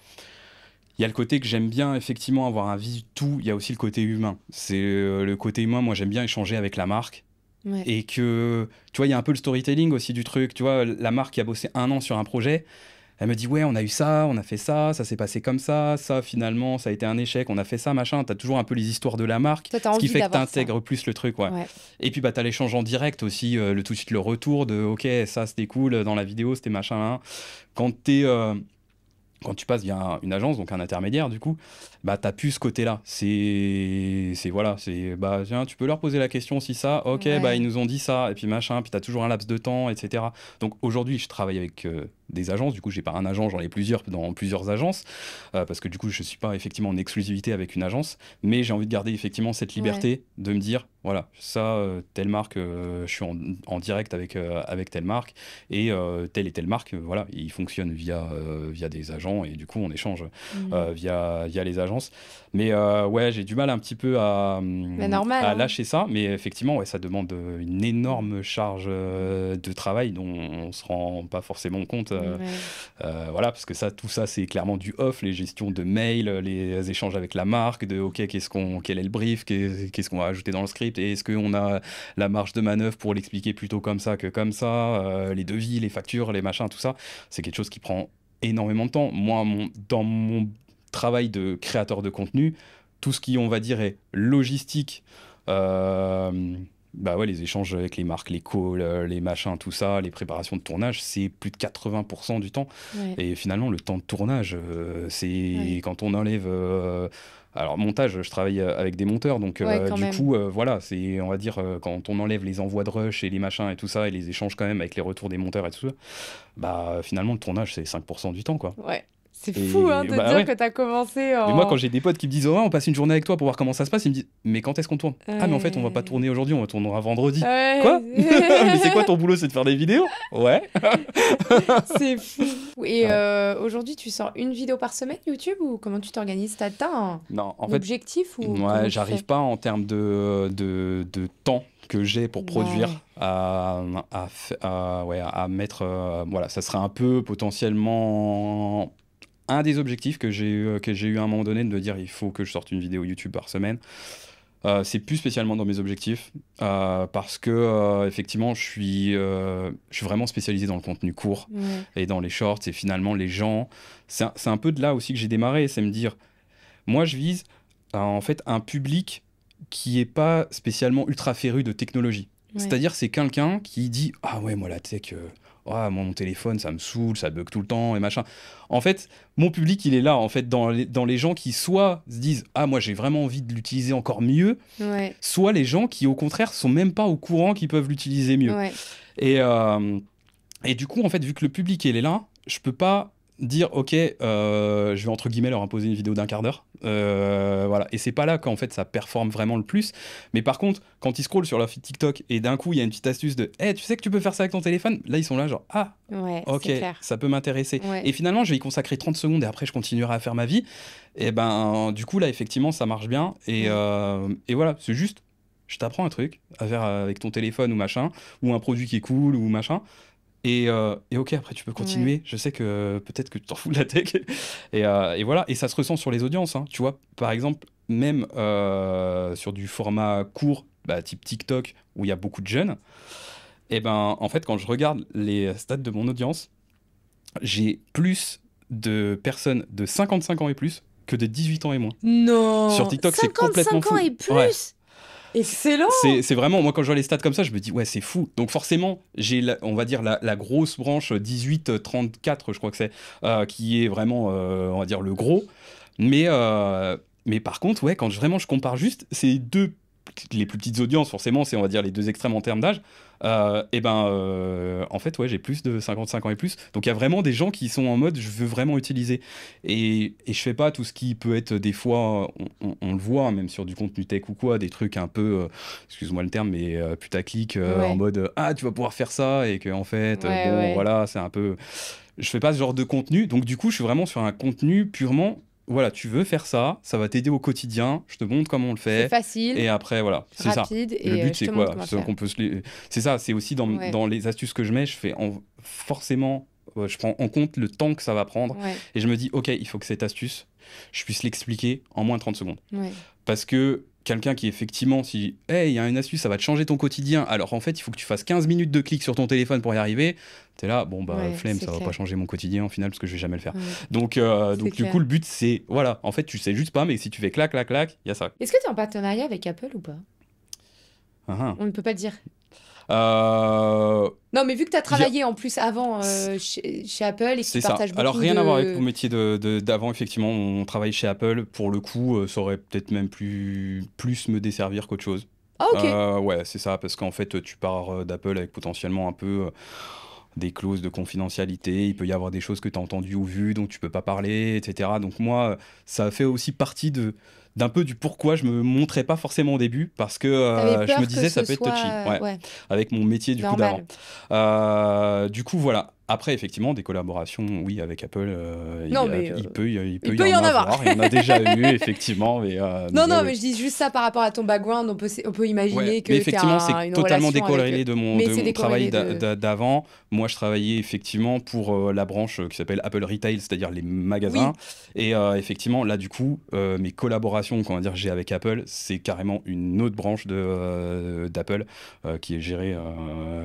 Il y a le côté que j'aime bien effectivement avoir un visu de tout, il y a aussi le côté humain. C'est le côté humain, moi j'aime bien échanger avec la marque. Et que, tu vois, il y a un peu le storytelling aussi du truc. Tu vois, la marque qui a bossé 1 an sur un projet, elle me dit, ouais, on a eu ça, on a fait ça s'est passé comme ça finalement, ça a été un échec, on a fait ça, machin. T'as toujours un peu les histoires de la marque, ce qui fait que t'intègres plus le truc, Et puis, bah, t'as l'échange en direct aussi, tout de suite le retour de, ok, ça c'était cool, dans la vidéo, c'était machin, hein. Quand tu passes via une agence, donc un intermédiaire, du coup, bah, t'as plus ce côté-là. Bah, tiens, tu peux leur poser la question si ça, ok, bah, ils nous ont dit ça, et puis machin, puis t'as toujours un laps de temps, etc. Donc aujourd'hui, je travaille avec des agences, du coup, j'ai pas un agent, j'en ai plusieurs dans plusieurs agences, parce que du coup, je suis pas effectivement en exclusivité avec une agence, mais j'ai envie de garder effectivement cette liberté de me dire, voilà, ça, telle marque, je suis en direct avec telle marque, et telle et telle marque, voilà, ils fonctionnent via des agents, et du coup, on échange via les agences. Mais j'ai du mal un petit peu à lâcher ça, mais effectivement, ça demande une énorme charge de travail dont on se rend pas forcément compte. Voilà, parce que tout ça, c'est clairement du off, les gestions de mails, les échanges avec la marque, de ok, quel est le brief, qu'est-ce qu'on va ajouter dans le script, et est-ce qu'on a la marge de manœuvre pour l'expliquer plutôt comme ça que comme ça, les devis, les factures, les machins, tout ça, c'est quelque chose qui prend énormément de temps. Moi, dans mon travail de créateur de contenu, tout ce qui, on va dire, est logistique, les échanges avec les marques, les calls, les machins, tout ça, les préparations de tournage, c'est plus de 80% du temps. Et finalement, le temps de tournage, c'est quand on enlève... alors, montage, je travaille avec des monteurs, donc voilà, c'est, on va dire, quand on enlève les envois de rush et les machins et tout ça, et les échanges quand même avec les retours des monteurs et tout ça, bah finalement, le tournage, c'est 5% du temps, quoi. C'est fou de dire que t'as commencé en... Mais moi, quand j'ai des potes qui me disent on passe une journée avec toi pour voir comment ça se passe, ils me disent mais quand est-ce qu'on tourne? Ah, mais en fait, on va pas tourner aujourd'hui, on tournera vendredi. Quoi? Mais c'est quoi ton boulot? C'est de faire des vidéos? Ouais. C'est fou. Et aujourd'hui, tu sors une vidéo par semaine YouTube, ou comment tu t'organises? T'as un objectif ou j'arrive pas en termes de temps que j'ai pour produire à mettre... voilà, ça serait un peu potentiellement... un des objectifs que j'ai eu à un moment donné, de me dire il faut que je sorte une vidéo YouTube par semaine. C'est plus spécialement dans mes objectifs parce que effectivement je suis vraiment spécialisé dans le contenu court et dans les shorts, et finalement les gens, c'est un peu de là aussi que j'ai démarré, c'est me dire moi je vise en fait un public qui est pas spécialement ultra féru de technologie. C'est-à-dire c'est quelqu'un qui dit ah ouais, moi la tech moi, mon téléphone, ça me saoule, ça bug tout le temps et machin. En fait, mon public, il est là, en fait, dans les gens qui soit se disent « Ah, moi, j'ai vraiment envie de l'utiliser encore mieux », soit les gens qui, au contraire, sont même pas au courant qu'ils peuvent l'utiliser mieux. Et du coup, en fait, vu que le public, il est là, je peux pas dire ok, je vais entre guillemets leur imposer une vidéo d'1 quart d'heure, voilà, et c'est pas là qu'en fait ça performe vraiment le plus. Mais par contre, quand ils scrollent sur leur feed TikTok et d'un coup il y a une petite astuce de tu sais que tu peux faire ça avec ton téléphone, là ils sont là genre Ouais, ok, c'est clair. ça peut m'intéresser. Ouais. Et finalement je vais y consacrer 30 secondes et après je continuerai à faire ma vie. Et ben du coup là effectivement ça marche bien et voilà, c'est juste je t'apprends un truc à faire avec ton téléphone ou machin, ou un produit qui est cool ou machin. Et ok, après tu peux continuer. Ouais. Je sais que peut-être que tu t'en fous de la tech. Et voilà. Et ça se ressent sur les audiences, hein. Tu vois, par exemple, même sur du format court, type TikTok, où il y a beaucoup de jeunes, et ben en fait, quand je regarde les stats de mon audience, j'ai plus de personnes de 55 ans et plus que de 18 ans et moins. Non. Sur TikTok, c'est complètement 55 ans fou. et plus. Ouais. Excellent. C'est vraiment, moi quand je vois les stats comme ça, je me dis ouais c'est fou. Donc forcément, j'ai on va dire la grosse branche 18-34, je crois que c'est, qui est vraiment, on va dire le gros. Mais par contre, ouais, quand vraiment je compare juste ces deux, les plus petites audiences, forcément, c'est on va dire les deux extrêmes en termes d'âge, en fait, ouais, j'ai plus de 55 ans et plus. Donc il y a vraiment des gens qui sont en mode je veux vraiment utiliser. Et je fais pas tout ce qui peut être des fois, on le voit, même sur du contenu tech ou quoi, des trucs un peu, excuse-moi le terme, mais putaclic, en mode tu vas pouvoir faire ça, et que en fait, voilà, c'est un peu. Je fais pas ce genre de contenu, donc du coup, je suis vraiment sur un contenu purement. Voilà, tu veux faire ça, ça va t'aider au quotidien, je te montre comment on le fait. C'est facile. Et après, voilà, c'est ça. Rapide. Le but, c'est quoi? C'est C'est ça, c'est aussi dans les astuces que je mets, je fais forcément, je prends en compte le temps que ça va prendre. Ouais. Et je me dis, ok, il faut que cette astuce, je puisse l'expliquer en moins de 30 secondes. Ouais. Parce que quelqu'un qui effectivement, si il y a une astuce, ça va te changer ton quotidien, alors en fait, il faut que tu fasses 15 minutes de clic sur ton téléphone pour y arriver, t'es là, flemme, ça va pas changer mon quotidien au final, parce que je vais jamais le faire. Donc du coup, le but, c'est, voilà, en fait, tu sais juste pas, mais si tu fais clac, clac, clac, il y a ça. Est-ce que tu es en partenariat avec Apple ou pas? On ne peut pas le dire. Non, mais vu que tu as travaillé en plus avant chez Apple et que tu partages beaucoup. Alors rien à voir avec mon métier d'avant, effectivement, on travaille chez Apple, pour le coup, ça aurait peut-être même plus me desservir qu'autre chose. Ah, ok. Ouais, c'est ça, parce qu'en fait, tu pars d'Apple avec potentiellement un peu des clauses de confidentialité, il peut y avoir des choses que tu as entendues ou vues, donc tu peux pas parler, etc. Donc moi, ça fait aussi partie d'un peu du pourquoi je me montrais pas forcément au début, parce que je me disais ça peut être touchy, avec mon métier du coup d'avant. Du coup voilà. Après effectivement des collaborations, oui, avec Apple, il peut y en avoir. Il y en a déjà eu effectivement, mais mais je dis juste ça par rapport à ton background. On peut imaginer que effectivement c'est totalement décorrélé de mon travail de... d'avant. Moi je travaillais effectivement pour la branche qui s'appelle Apple Retail, c'est-à-dire les magasins. Et effectivement là du coup mes collaborations que j'ai avec Apple, c'est carrément une autre branche d'Apple qui est gérée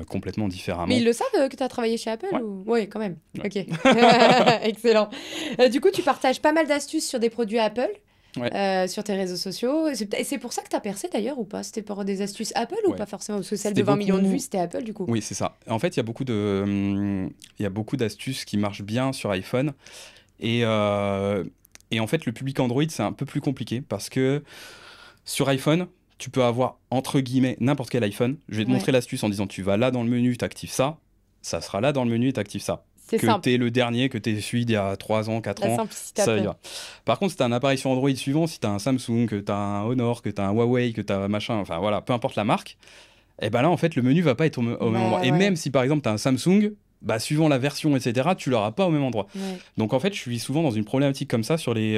complètement différemment. Mais ils le savent que tu as travaillé chez Apple Oui, quand même. Ouais. Ok. Excellent. Du coup, tu partages pas mal d'astuces sur des produits Apple sur tes réseaux sociaux. C'est pour ça que tu as percé d'ailleurs ou pas? C'était pour des astuces Apple ou pas forcément? Parce que celle de 20 millions de vues, c'était Apple du coup. Oui, c'est ça. En fait, il y a beaucoup d'astuces qui marchent bien sur iPhone. Et en fait, le public Android, c'est un peu plus compliqué parce que sur iPhone, tu peux avoir entre guillemets n'importe quel iPhone. Je vais te montrer l'astuce en disant tu vas là dans le menu, tu actives ça. Ça sera là dans le menu et tu actives ça. C'est que simple. Tu es le dernier, que tu es celui d'il y a 3 ans, 4 ans. Simplicité ça ira. Par contre, si tu as un appareil sur Android suivant, si tu as un Samsung, que tu as un Honor, que tu as un Huawei, que tu as machin, enfin voilà, peu importe la marque, et ben là, en fait, le menu va pas être au même endroit. Et même si par exemple tu as un Samsung, suivant la version, etc., tu l'auras pas au même endroit. Donc en fait, je suis souvent dans une problématique comme ça sur les.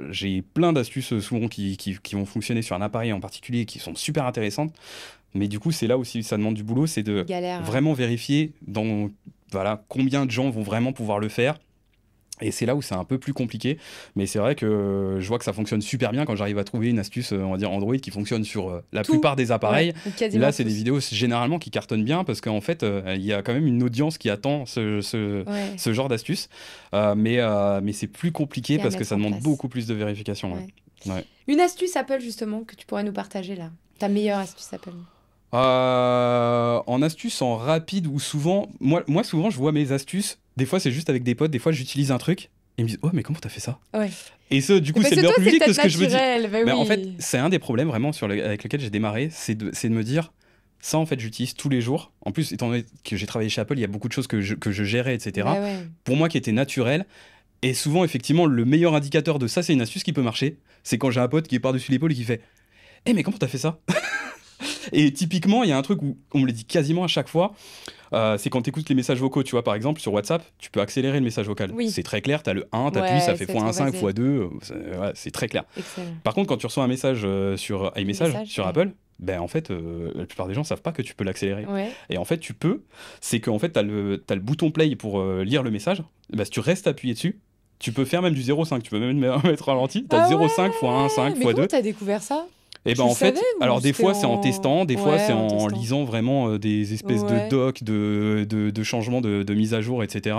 J'ai plein d'astuces souvent qui vont fonctionner sur un appareil en particulier qui sont super intéressantes. Mais du coup, c'est là aussi ça demande du boulot, c'est de vraiment vérifier combien de gens vont vraiment pouvoir le faire. Et c'est là où c'est un peu plus compliqué. Mais c'est vrai que je vois que ça fonctionne super bien quand j'arrive à trouver une astuce, on va dire Android, qui fonctionne sur la plupart des appareils. Là, c'est des vidéos généralement qui cartonnent bien parce qu'en fait, il y a quand même une audience qui attend ce genre d'astuce. Mais c'est plus compliqué parce que ça demande beaucoup plus de vérification. Une astuce Apple, justement, que tu pourrais nous partager là. Ta meilleure astuce Apple. En astuce, en rapide ou souvent, moi souvent je vois mes astuces, des fois c'est juste avec des potes, des fois j'utilise un truc et ils me disent mais comment t'as fait ça? Et ça du coup c'est le meilleur public de ce que je me dis. Mais en fait c'est un des problèmes vraiment avec lequel j'ai démarré, c'est de me dire Ça, en fait, j'utilise tous les jours. En plus, étant donné que j'ai travaillé chez Apple, il y a beaucoup de choses que je gérais, etc. Bah ouais. Pour moi, qui étaient naturelles. Et souvent, effectivement, le meilleur indicateur de ça, c'est une astuce qui peut marcher. C'est quand j'ai un pote qui est par-dessus l'épaule et qui fait mais comment t'as fait ça? Et typiquement, il y a un truc où on me le dit quasiment à chaque fois. C'est quand tu écoutes les messages vocaux, tu vois, par exemple, sur WhatsApp, tu peux accélérer le message vocal. Oui. C'est très clair, tu as le 1, tu appuies, Ouais, ça fait c'est x1, trop 5, facile. x2, c'est très clair. Excellent. Par contre, quand tu reçois un message sur iMessage, Message, sur ouais. Apple, ben en fait, la plupart des gens savent pas que tu peux l'accélérer. Ouais. Et en fait, tu peux, c'est qu'en fait, t'as le bouton play pour lire le message. Ben, si tu restes appuyé dessus, tu peux faire même du 0,5, tu peux même mettre ralenti. T'as Ah 0,5 x 1, 5 Mais x comment 2. t'as découvert ça? Et ben Tu en fait, savais ou alors des c'était fois c'est en en- testant, des fois Ouais, c'est en en testant. lisant vraiment des espèces Ouais. de docs, de changements de mise à jour, etc.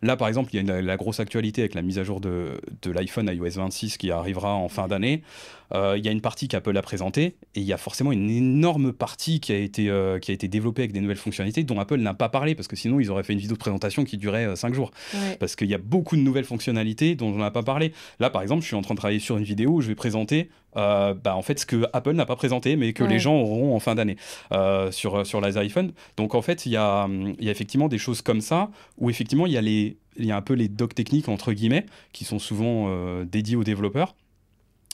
Là par exemple, il y a la grosse actualité avec la mise à jour de l'iPhone iOS 26 qui arrivera en fin d'année. Il y a une partie qu'Apple a présentée et il y a forcément une énorme partie qui a été développée avec des nouvelles fonctionnalités dont Apple n'a pas parlé parce que sinon ils auraient fait une vidéo de présentation qui durait 5 jours. Ouais. Parce qu'il y a beaucoup de nouvelles fonctionnalités dont on n'a pas parlé. Là, par exemple, je suis en train de travailler sur une vidéo où je vais présenter en fait, ce que Apple n'a pas présenté, mais que Ouais. les gens auront en fin d'année sur les iPhones. Donc, en fait, il y a effectivement des choses comme ça, où effectivement, il y a un peu les docs techniques, entre guillemets, qui sont souvent dédiés aux développeurs,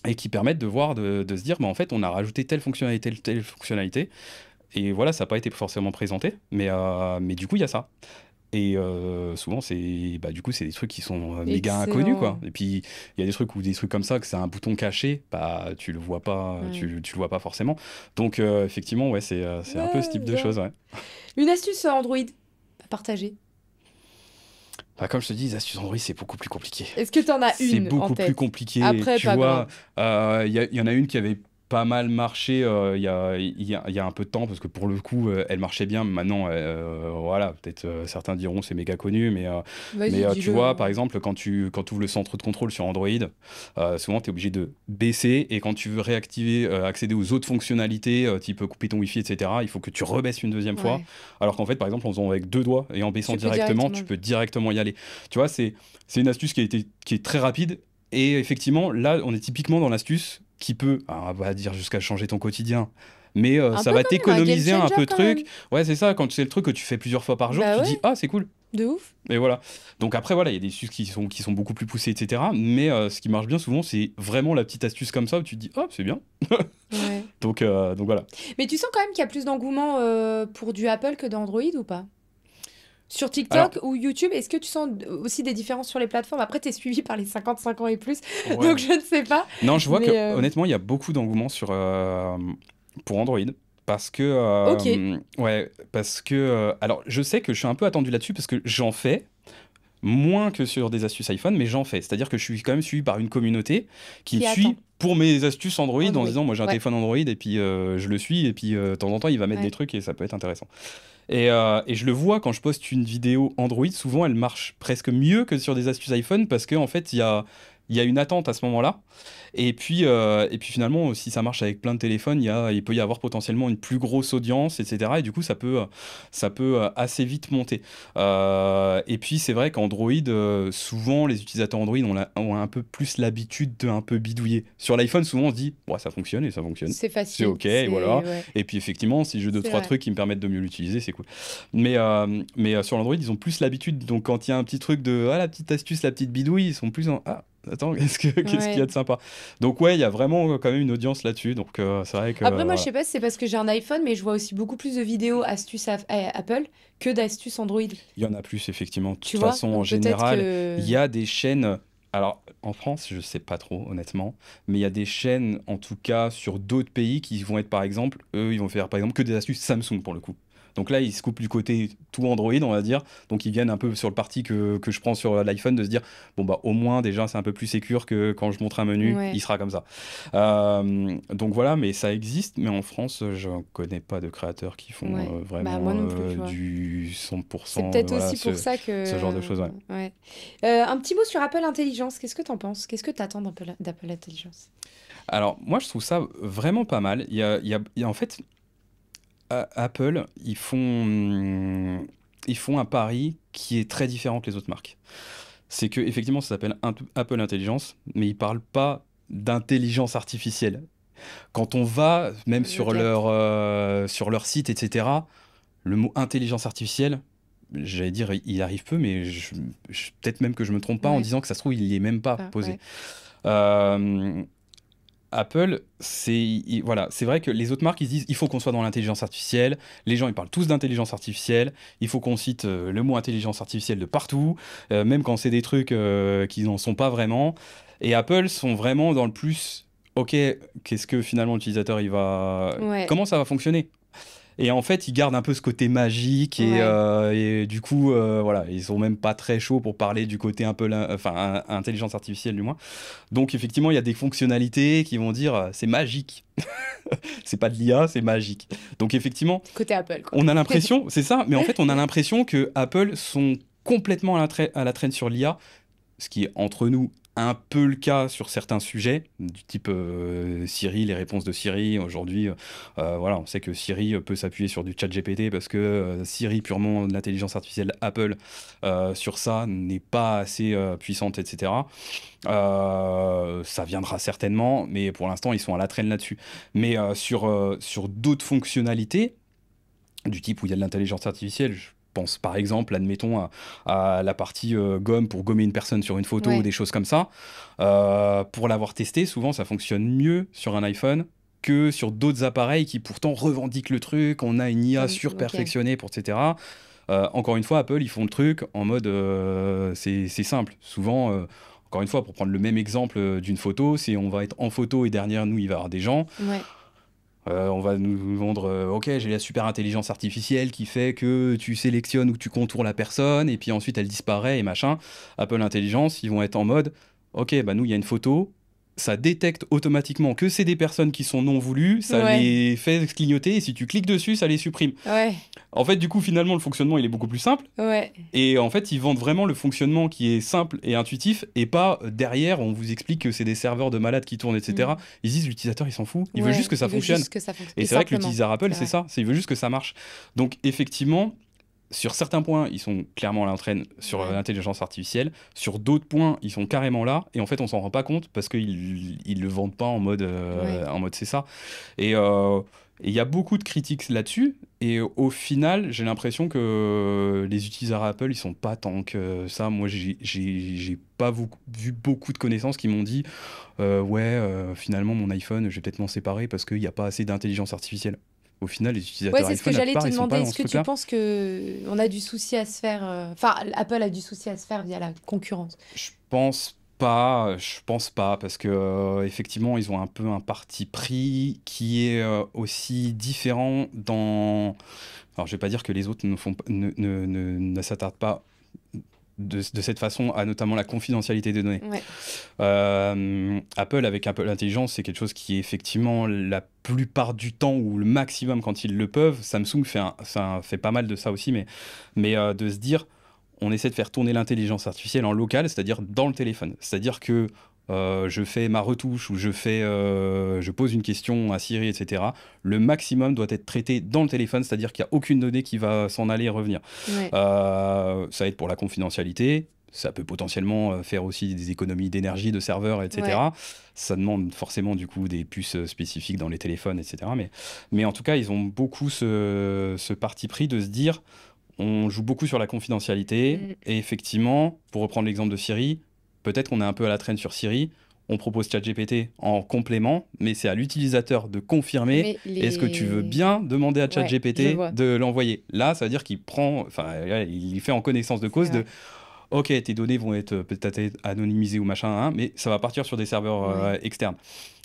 et qui permettent de voir, de se dire, en fait, on a rajouté telle fonctionnalité, et voilà, ça n'a pas été forcément présenté, mais du coup, il y a ça. Et souvent, du coup, c'est des trucs qui sont méga inconnus, quoi. Excellent. Et puis, il y a des trucs comme ça, que c'est un bouton caché, tu le vois pas, Ouais. tu le vois pas forcément. Donc, effectivement, ouais, c'est un peu ce type de bien. choses, ouais. Une astuce Android à partager. Bah, comme je te dis, les astuces Android, c'est beaucoup plus compliqué. Est-ce que t'en as C'est une en beaucoup plus tête? compliqué. Après, Tu pas vois, grave. il y en a une qui avait pas mal marché il y a un peu de temps, parce que pour le coup, elle marchait bien. Maintenant, voilà, peut-être certains diront c'est méga connu, mais Vas-y, tu dis-le. vois, par exemple, quand tu ouvres le centre de contrôle sur Android, souvent tu es obligé de baisser, et quand tu veux réactiver, accéder aux autres fonctionnalités, type couper ton Wi-Fi, etc., il faut que tu rebaisses une deuxième fois. Ouais. Alors qu'en fait, par exemple, en faisant avec deux doigts et en baissant Tu peux directement, tu directement. peux directement y aller. Tu vois, c'est une astuce qui est très rapide. Et effectivement, là, on est typiquement dans l'astuce qui peut, on va dire jusqu'à changer ton quotidien, mais Un ça peu va quand même, un t'économiser game un changer peu de quand trucs. même. Ouais, c'est ça, quand c'est le truc que tu fais plusieurs fois par jour, Bah tu ouais. dis, ah, c'est cool. De ouf. Et voilà. Donc après, voilà, il y a des astuces qui sont beaucoup plus poussées, etc. Mais ce qui marche bien souvent, c'est vraiment la petite astuce comme ça où tu te dis, oh, c'est bien. Ouais. Donc voilà. Mais tu sens quand même qu'il y a plus d'engouement pour du Apple que d'Android ou pas? Sur TikTok Alors, ou YouTube, est-ce que tu sens aussi des différences sur les plateformes? Après, t'es suivi par les 55 ans et plus, ouais. donc je ne sais pas. Non, je vois que Mais honnêtement, il y a beaucoup d'engouement pour Android. Parce que, ok. ouais, parce que, alors je sais que je suis un peu attendu là-dessus parce que j'en fais moins que sur des astuces iPhone, mais j'en fais. C'est-à-dire que je suis quand même suivi par une communauté qui me Qui suit attend. pour mes astuces Android, en Android. disant, moi j'ai un Ouais. téléphone Android et puis je le suis, et puis de temps en temps il va mettre Ouais. des trucs et ça peut être intéressant. Et je le vois quand je poste une vidéo Android, souvent elle marche presque mieux que sur des astuces iPhone parce qu'en fait il y a une attente à ce moment-là. Et puis finalement, si ça marche avec plein de téléphones, il peut y avoir potentiellement une plus grosse audience, etc. Et du coup, ça peut assez vite monter. Et puis c'est vrai qu'Android, souvent les utilisateurs Android ont un peu plus l'habitude de un peu bidouiller. Sur l'iPhone, souvent on se dit, ouais, ça fonctionne et ça fonctionne. C'est C'est facile. ok, et voilà. Ouais. Et puis effectivement, si j'ai deux, C'est trois vrai. trucs qui me permettent de mieux l'utiliser, c'est cool. Mais sur l'Android, ils ont plus l'habitude. Donc quand il y a un petit truc de la petite astuce, la petite bidouille, ils sont plus en attends, qu'est-ce qu'il y a Ouais. de sympa? Donc ouais, il y a vraiment quand même une audience là-dessus. Donc c'est vrai que Après, moi, je voilà. sais pas si c'est parce que j'ai un iPhone, mais je vois aussi beaucoup plus de vidéos astuces Apple que d'astuces Android. Il y en a plus effectivement. De Tu toute vois? façon, en Donc peut-être général, que. il y a des chaînes. Alors en France, je sais pas trop honnêtement, mais il y a des chaînes en tout cas sur d'autres pays qui vont être par exemple, eux, ils vont faire par exemple que des astuces Samsung pour le coup. Donc là, ils se coupent du côté tout Android, on va dire. Donc ils viennent un peu sur le parti que je prends sur l'iPhone, de se dire, bon bah au moins déjà c'est un peu plus sécure que quand je montre un menu, Ouais. il sera comme ça. Donc voilà, mais ça existe. Mais en France, je connais pas de créateurs qui font Ouais. Bah, vraiment moi non plus, tu vois. du C'est 100%, peut-être voilà, aussi pour ça que. ce genre de choses, ouais. Ouais. Un petit mot sur Apple Intelligence. Qu'est-ce que t'en penses? Qu'est-ce que t'attends d'Apple Intelligence? Alors moi, je trouve ça vraiment pas mal. En fait, Apple, ils font un pari qui est très différent que les autres marques. C'est que effectivement, ça s'appelle Apple Intelligence, mais ils parlent pas d'intelligence artificielle. Quand on va même sur Ok. leur site, etc., le mot intelligence artificielle, j'allais dire, il arrive peu, mais peut-être même que je me trompe pas en Ouais. disant que ça se trouve, il y est même pas posé. Ouais. Euh, Apple, voilà, c'est vrai que les autres marques, ils se disent, il faut qu'on soit dans l'intelligence artificielle. Les gens, ils parlent tous d'intelligence artificielle. Il faut qu'on cite le mot intelligence artificielle de partout, même quand c'est des trucs qui n'en sont pas vraiment. Et Apple sont vraiment dans le plus, ok, qu'est-ce que finalement l'utilisateur, Ouais. comment ça va fonctionner? Et en fait, ils gardent un peu ce côté magique Ouais. et du coup, voilà, ils sont même pas très chauds pour parler du côté un peu, enfin, intelligence artificielle du moins. Donc effectivement, il y a des fonctionnalités qui vont dire c'est magique. C'est pas de l'IA, c'est magique. Donc effectivement, Côté Apple, quoi. on a l'impression, c'est ça, mais en fait, on a l'impression que Apple sont complètement à la traîne sur l'IA, ce qui est entre nous un peu le cas sur certains sujets, du type Siri, les réponses de Siri. Aujourd'hui, voilà, on sait que Siri peut s'appuyer sur du chat GPT parce que Siri, purement de l'intelligence artificielle Apple, sur ça, n'est pas assez puissante, etc. Ça viendra certainement, mais pour l'instant, ils sont à la traîne là-dessus. Mais sur d'autres fonctionnalités, du type où il y a de l'intelligence artificielle, je pense par exemple, admettons, à la partie gomme pour gommer une personne sur une photo ou Ouais. des choses comme ça. Pour l'avoir testé, souvent ça fonctionne mieux sur un iPhone que sur d'autres appareils qui pourtant revendiquent le truc, on a une IA Ok. surperfectionnée, pour etc. Encore une fois, Apple, ils font le truc en mode c'est simple. Souvent, encore une fois, pour prendre le même exemple d'une photo, c'est on va être en photo et derrière nous, il va y avoir des gens. Ouais. On va nous vendre, ok, j'ai la super intelligence artificielle qui fait que tu sélectionnes ou tu contours la personne et puis ensuite elle disparaît et machin. Apple Intelligence, ils vont être en mode, ok, bah nous il y a une photo, ça détecte automatiquement que c'est des personnes qui sont non voulues, ça Ouais. les fait clignoter et si tu cliques dessus, ça les supprime. Ouais. En fait, du coup, finalement, le fonctionnement il est beaucoup plus simple. Ouais. Et en fait, ils vendent vraiment le fonctionnement qui est simple et intuitif, et pas derrière, on vous explique que c'est des serveurs de malades qui tournent, etc. Mm. Ils disent l'utilisateur, il s'en fout, il veut Ouais. juste que ça Il veut fonctionne. juste que ça fonctionne. Et Et c'est vrai que simplement. l'utilisateur Apple, C'est c'est vrai. ça, il veut juste que ça marche. Donc effectivement, sur certains points, ils sont clairement à l'entraîne sur Ouais. l'intelligence artificielle. Sur d'autres points, ils sont carrément là, et en fait, on s'en rend pas compte parce qu'ils le vendent pas Ouais. en mode c'est ça. Et il y a beaucoup de critiques là-dessus. Et au final, j'ai l'impression que les utilisateurs Apple, ils sont pas tant que ça. Moi, j'ai pas vu beaucoup de connaissances qui m'ont dit ouais, finalement, mon iPhone, je vais peut-être m'en séparer parce qu'il n'y a pas assez d'intelligence artificielle. Au final, les Ouais, utilisateurs c'est ce que iPhone, la j'allais te plupart, ils sont demander. pas dans Est-ce ce que tu truc-là. penses que on a du souci à se faire, enfin, Apple a du souci à se faire via la concurrence? Je pense pas, parce que effectivement, ils ont un peu un parti pris qui est aussi différent dans. Alors, je vais pas dire que les autres ne font, ne s'attardent pas de cette façon à notamment la confidentialité des données. Ouais. Apple, avec Apple Intelligence, c'est quelque chose qui est effectivement la plupart du temps ou le maximum quand ils le peuvent. Samsung fait pas mal de ça aussi, mais de se dire, on essaie de faire tourner l'intelligence artificielle en local, c'est-à-dire dans le téléphone. C'est-à-dire que je fais ma retouche ou je pose une question à Siri, etc. Le maximum doit être traité dans le téléphone, c'est-à-dire qu'il n'y a aucune donnée qui va s'en aller et revenir. Ouais. Ça aide pour la confidentialité. Ça peut potentiellement faire aussi des économies d'énergie, de serveurs, etc. Ça demande forcément du coup des puces spécifiques dans les téléphones, etc. Mais en tout cas, ils ont beaucoup ce parti pris de se dire, on joue beaucoup sur la confidentialité. Mm. Et effectivement, pour reprendre l'exemple de Siri, peut-être qu'on est un peu à la traîne sur Siri. On propose ChatGPT en complément, mais c'est à l'utilisateur de confirmer. Mais Est-ce que tu veux bien demander à Ouais, je ChatGPT vois. de l'envoyer? Là, ça veut dire qu'il prend, enfin, il fait en connaissance de C'est cause de, vrai. ok, tes données vont être peut-être anonymisées ou machin, hein, mais ça va partir sur des serveurs Ouais. externes.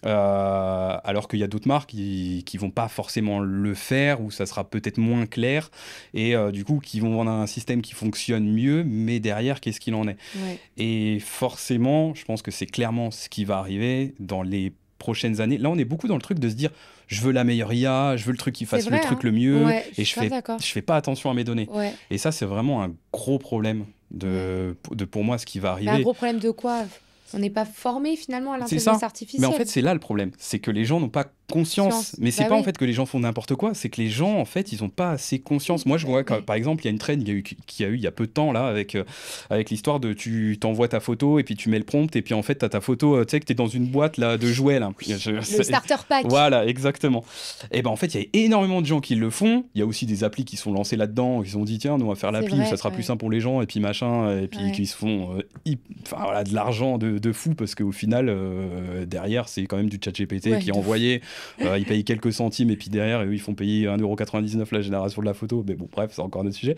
Alors qu'il y a d'autres marques qui vont pas forcément le faire, ou ça sera peut-être moins clair, et du coup, qui vont vendre un système qui fonctionne mieux, mais derrière, qu'est-ce qu'il en est? Ouais. Et forcément, je pense que c'est clairement ce qui va arriver dans les prochaines années. Là, on est beaucoup dans le truc de se dire, je veux la meilleure IA, je veux le truc qui C'est fasse le vrai, truc hein. le mieux, Ouais, je et suis grave d'accord. je fais pas attention à mes données. Ouais. Et ça, c'est vraiment un gros problème Ouais. pour moi, ce qui va Mais un arriver. gros problème de quoi? On n'est pas formé finalement à C'est ça. l'intelligence artificielle. Mais en fait, c'est là le problème. C'est que les gens n'ont pas conscience. Mais c'est Bah pas oui. en fait que les gens font n'importe quoi, c'est que les gens, en fait, ils ont pas assez conscience. Moi, je vois, par exemple, il y a une trend qui a eu il y a peu de temps, là, avec l'histoire de tu t'envoies ta photo et puis tu mets le prompt et puis en fait, tu as ta photo, tu sais, que tu es dans une boîte là, de jouets, là. Le starter pack. Voilà, exactement. Et ben en fait, il y a énormément de gens qui le font. Il y a aussi des applis qui sont lancées là-dedans, qui se sont dit, tiens, nous, on va faire l'appli, vrai, ça sera plus simple pour les gens et puis machin, et puis qui se font enfin, voilà, de l'argent de fou parce qu'au final, derrière, c'est quand même du ChatGPT qui est envoyé. Ils payent quelques centimes et puis derrière, eux, ils font payer 1,99 € la génération de la photo. Mais bon, bref, c'est encore un autre sujet.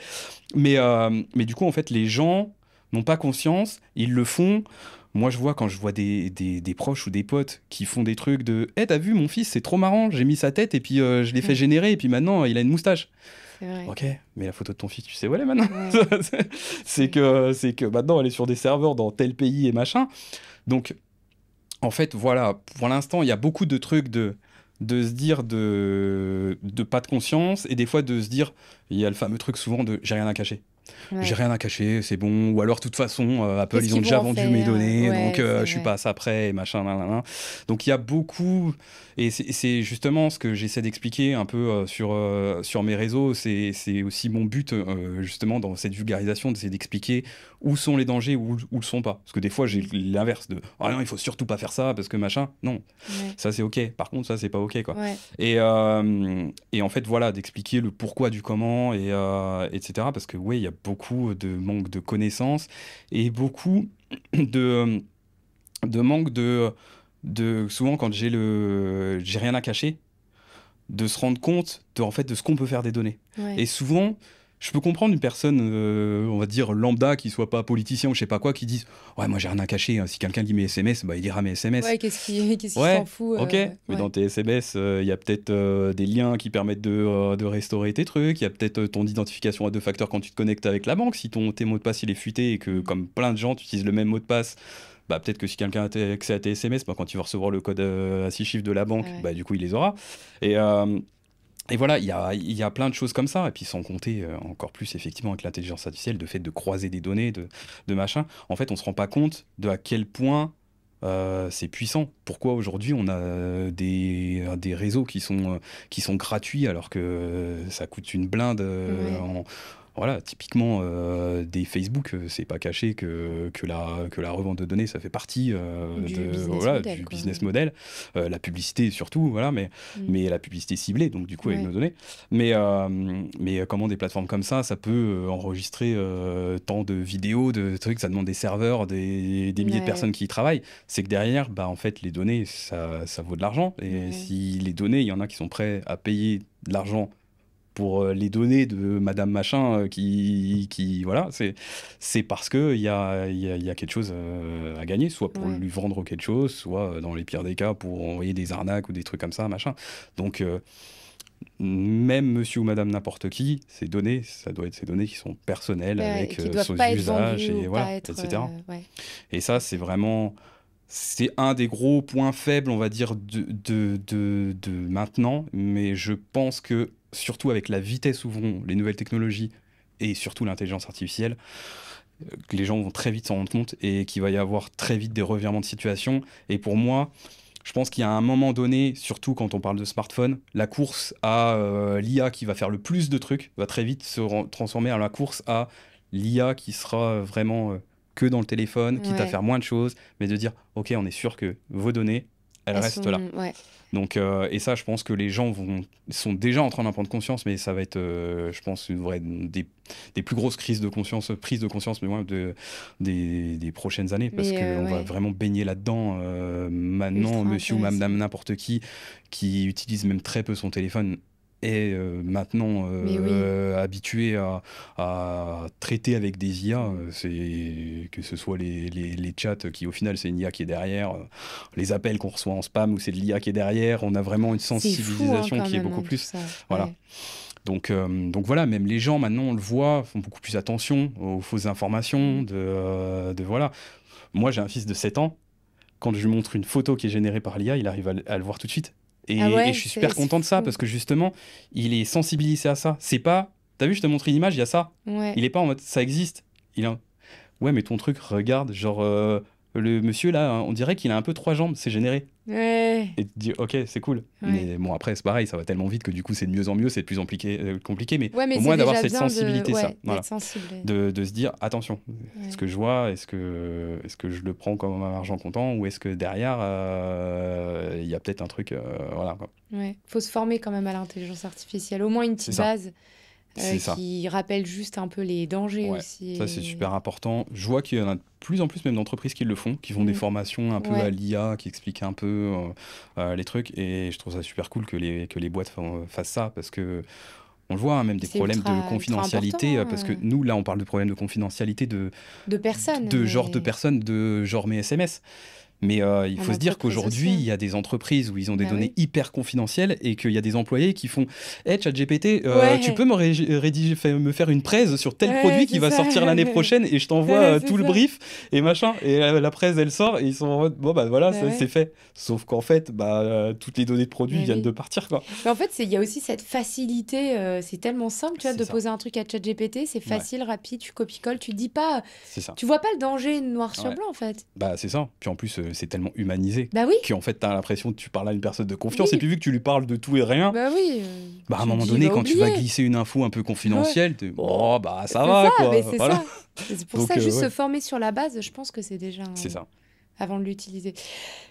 Mais du coup, en fait, les gens n'ont pas conscience, ils le font. Moi, je vois quand je vois des proches ou des potes qui font des trucs de « Hey, t'as vu, mon fils, c'est trop marrant, j'ai mis sa tête et puis je l'ai fait générer et puis maintenant, il a une moustache. » Ok, mais la photo de ton fils, tu sais où elle est maintenant. c'est que maintenant, elle est sur des serveurs dans tel pays et machin. Donc, en fait, voilà, pour l'instant, il y a beaucoup de trucs de se dire de pas de conscience et des fois de se dire, il y a le fameux truc souvent de j'ai rien à cacher. J'ai rien à cacher, c'est bon. Ou alors, de toute façon, Apple, ils ont déjà vendu mes données, donc je suis pas à ça près, et machin, nan. Donc, il y a beaucoup... Et c'est justement ce que j'essaie d'expliquer un peu sur mes réseaux. C'est aussi mon but, justement, dans cette vulgarisation, d'essayer d'expliquer où sont les dangers, où le sont pas. Parce que des fois, j'ai l'inverse de « Ah non, il faut surtout pas faire ça, parce que machin. » Non, ça, c'est OK. Par contre, ça, c'est pas OK, quoi. Et en fait, voilà, d'expliquer le pourquoi du comment, etc. Parce que, oui, il y a beaucoup de manque de connaissances et beaucoup de manque de souvent quand j'ai rien à cacher, de se rendre compte en fait de ce qu'on peut faire des données. Et souvent, je peux comprendre une personne, on va dire lambda, qui soit pas politicien ou je sais pas quoi, qui dise ouais, moi j'ai rien à cacher, hein. Si quelqu'un lit mes SMS, bah il lira mes SMS. Ouais, qu'est-ce qu'il s'en fout. Ok, mais dans tes SMS, il y a peut-être des liens qui permettent de restaurer tes trucs, il y a peut-être ton identification à 2 facteurs quand tu te connectes avec la banque, si tes mots de passe il est fuité et que comme plein de gens tu utilises le même mot de passe. Bah, peut-être que si quelqu'un a accès à tes SMS, bah, quand tu vas recevoir le code à 6 chiffres de la banque, bah, du coup, il les aura. Et voilà, il y a plein de choses comme ça. Et puis, sans compter encore plus, effectivement, avec l'intelligence artificielle, de fait de croiser des données, de machin. En fait, on ne se rend pas compte de à quel point c'est puissant. Pourquoi aujourd'hui, on a des réseaux qui sont gratuits alors que ça coûte une blinde Voilà, typiquement des Facebook, c'est pas caché que la revente de données, ça fait partie du business model. La publicité surtout, voilà, mais la publicité ciblée, donc du coup avec nos données. Mais comment des plateformes comme ça peut enregistrer tant de vidéos, de trucs, ça demande des serveurs, des milliers de personnes qui y travaillent. C'est que derrière, bah, en fait, les données, ça vaut de l'argent. Et si les données, il y en a qui sont prêts à payer de l'argent pour les données de Madame Machin qui voilà, c'est parce qu'il y a quelque chose à gagner, soit pour lui vendre quelque chose, soit dans les pires des cas pour envoyer des arnaques ou des trucs comme ça, machin. Donc même monsieur ou madame n'importe qui, ces données, ça doit être ces données qui sont personnelles avec son usage et voilà, etc. Et ça, c'est vraiment... C'est un des gros points faibles, on va dire, de maintenant, mais je pense que, surtout avec la vitesse où vont les nouvelles technologies et surtout l'intelligence artificielle, que les gens vont très vite s'en rendre compte et qu'il va y avoir très vite des revirements de situation. Et pour moi, je pense qu'il y a un moment donné, surtout quand on parle de smartphone, la course à l'IA qui va faire le plus de trucs va très vite se transformer en la course à l'IA qui sera vraiment... que dans le téléphone, quitte à faire moins de choses, mais de dire, ok, on est sûr que vos données, elles restent là. Donc, et ça, je pense que les gens sont déjà en train d'en prendre conscience, mais ça va être, je pense, des plus grosses prises de conscience, mais ouais, des prochaines années, parce qu'on va vraiment baigner là-dedans. Maintenant, monsieur ou madame n'importe qui utilise même très peu son téléphone, est maintenant habitué à traiter avec des IA, que ce soit les chats qui au final c'est une IA qui est derrière, les appels qu'on reçoit en spam où c'est de l'IA qui est derrière, on a vraiment une sensibilisation qui est beaucoup plus... Voilà. Donc voilà, même les gens maintenant on le voit, font beaucoup plus attention aux fausses informations, de voilà. Moi j'ai un fils de 7 ans, quand je lui montre une photo qui est générée par l'IA, il arrive à le voir tout de suite. Et je suis super content de ça parce que justement, il est sensibilisé à ça. C'est pas, t'as vu, je te montre une image, il y a ça. Il est pas en mode, ça existe. Il est ouais, mais ton truc, regarde, genre, le monsieur là, on dirait qu'il a un peu 3 jambes, c'est généré. Ouais. Et tu te dis, ok, c'est cool. Ouais. Mais bon, après, c'est pareil, ça va tellement vite que du coup, c'est de mieux en mieux, c'est de plus en compliqué. Mais Ouais, mais au c'est moins d'avoir déjà cette bien sensibilité, ça. d'être Voilà. sensible. De se dire, attention, Ouais. ce que je vois, est-ce que je le prends comme un argent comptant ou est-ce que derrière, il y a peut-être un truc. Voilà, quoi. Ouais. Faut se former quand même à l'intelligence artificielle. Au moins une C'est petite ça. base C'est ça. qui rappelle juste un peu les dangers Ouais, aussi. ça c'est super important. Je vois qu'il y en a de plus en plus même d'entreprises qui le font, qui font des formations un peu à Ouais. l'IA, qui expliquent un peu les trucs. Et je trouve ça super cool que les boîtes fassent ça parce que on le voit, hein, même des C'est problèmes ultra, de ultra confidentialité. important. Parce que nous, là, on parle de problèmes de confidentialité De personnes. genre de mais personnes, de genre mes SMS. Mais il en faut se dire entreprise qu'aujourd'hui, aussi. il y a des entreprises où ils ont des Bah données oui. hyper confidentielles et qu'il y a des employés qui font Hey, ChatGPT, Ouais. tu peux me faire une presse sur tel Ouais, produit qui c'est va ça. sortir l'année prochaine et je t'envoie Ouais, c'est tout le ça. brief et machin. Et la presse, elle sort et ils sont en mode Bon, bah voilà, Bah ça ouais. c'est fait. Sauf qu'en fait, toutes les données de produits Mais viennent oui. de partir, quoi. Mais en fait, il y a aussi cette facilité. C'est tellement simple, tu vois, C'est de ça. poser un truc à ChatGPT. C'est Ouais, facile, rapide, tu copies-colles. Tu dis pas. c'est ça. Tu vois pas le danger noir sur Ouais. blanc, en fait. Bah, c'est ça. Puis en plus, c'est tellement humanisé Bah oui. qu'en fait, t'as l'impression que tu parles à une personne de confiance. Et Oui. puis, vu que tu lui parles de tout et rien, Bah oui. bah, à un Tu moment dis, donné, va quand tu vas oublier. glisser une info un peu confidentielle, Bon, bah, c'est ça va, ça, quoi. mais c'est Voilà. ça. C'est pour Donc, ça, juste ouais, se former sur la base, je pense que c'est déjà c'est ça. avant de l'utiliser.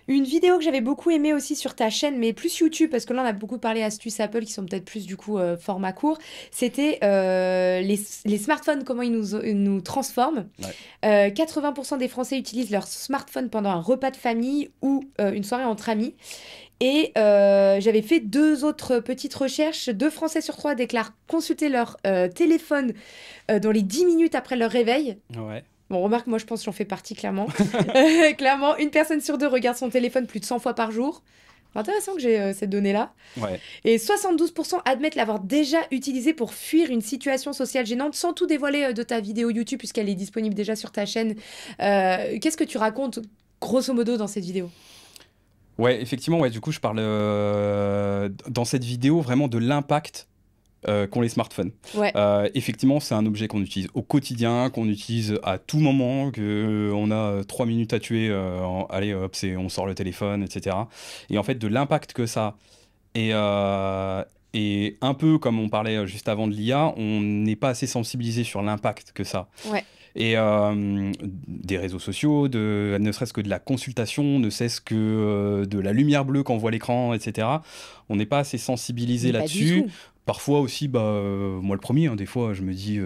Une vidéo que j'avais beaucoup aimée aussi sur ta chaîne, mais plus YouTube, parce que là on a beaucoup parlé astuces Apple qui sont peut-être plus du coup format court, c'était les smartphones, comment ils nous transforment. Ouais. 80% des Français utilisent leur smartphone pendant un repas de famille ou une soirée entre amis. Et j'avais fait 2 autres petites recherches. 2 Français sur 3 déclarent consulter leur téléphone dans les 10 minutes après leur réveil. Ouais. Bon, remarque, moi je pense que j'en fais partie clairement. Clairement, une personne sur 2 regarde son téléphone plus de 100 fois par jour. Intéressant que j'ai cette donnée-là. Ouais. Et 72% admettent l'avoir déjà utilisé pour fuir une situation sociale gênante sans tout dévoiler de ta vidéo YouTube puisqu'elle est disponible déjà sur ta chaîne. Qu'est-ce que tu racontes grosso modo dans cette vidéo ? Ouais, effectivement, ouais, du coup, je parle dans cette vidéo vraiment de l'impact qu'ont les smartphones. Ouais. Effectivement, c'est un objet qu'on utilise au quotidien, qu'on utilise à tout moment, qu'on a 3 minutes à tuer, allez hop, on sort le téléphone, etc. Et en fait, de l'impact que ça a, et un peu comme on parlait juste avant de l'IA, on n'est pas assez sensibilisé sur l'impact que ça a. Ouais. Et des réseaux sociaux, ne serait-ce que de la consultation, ne serait-ce que de la lumière bleue quand on voit l'écran, etc. On n'est pas assez sensibilisé Mais pas du là-dessus. tout. Parfois aussi, moi le premier, hein, des fois, je me dis,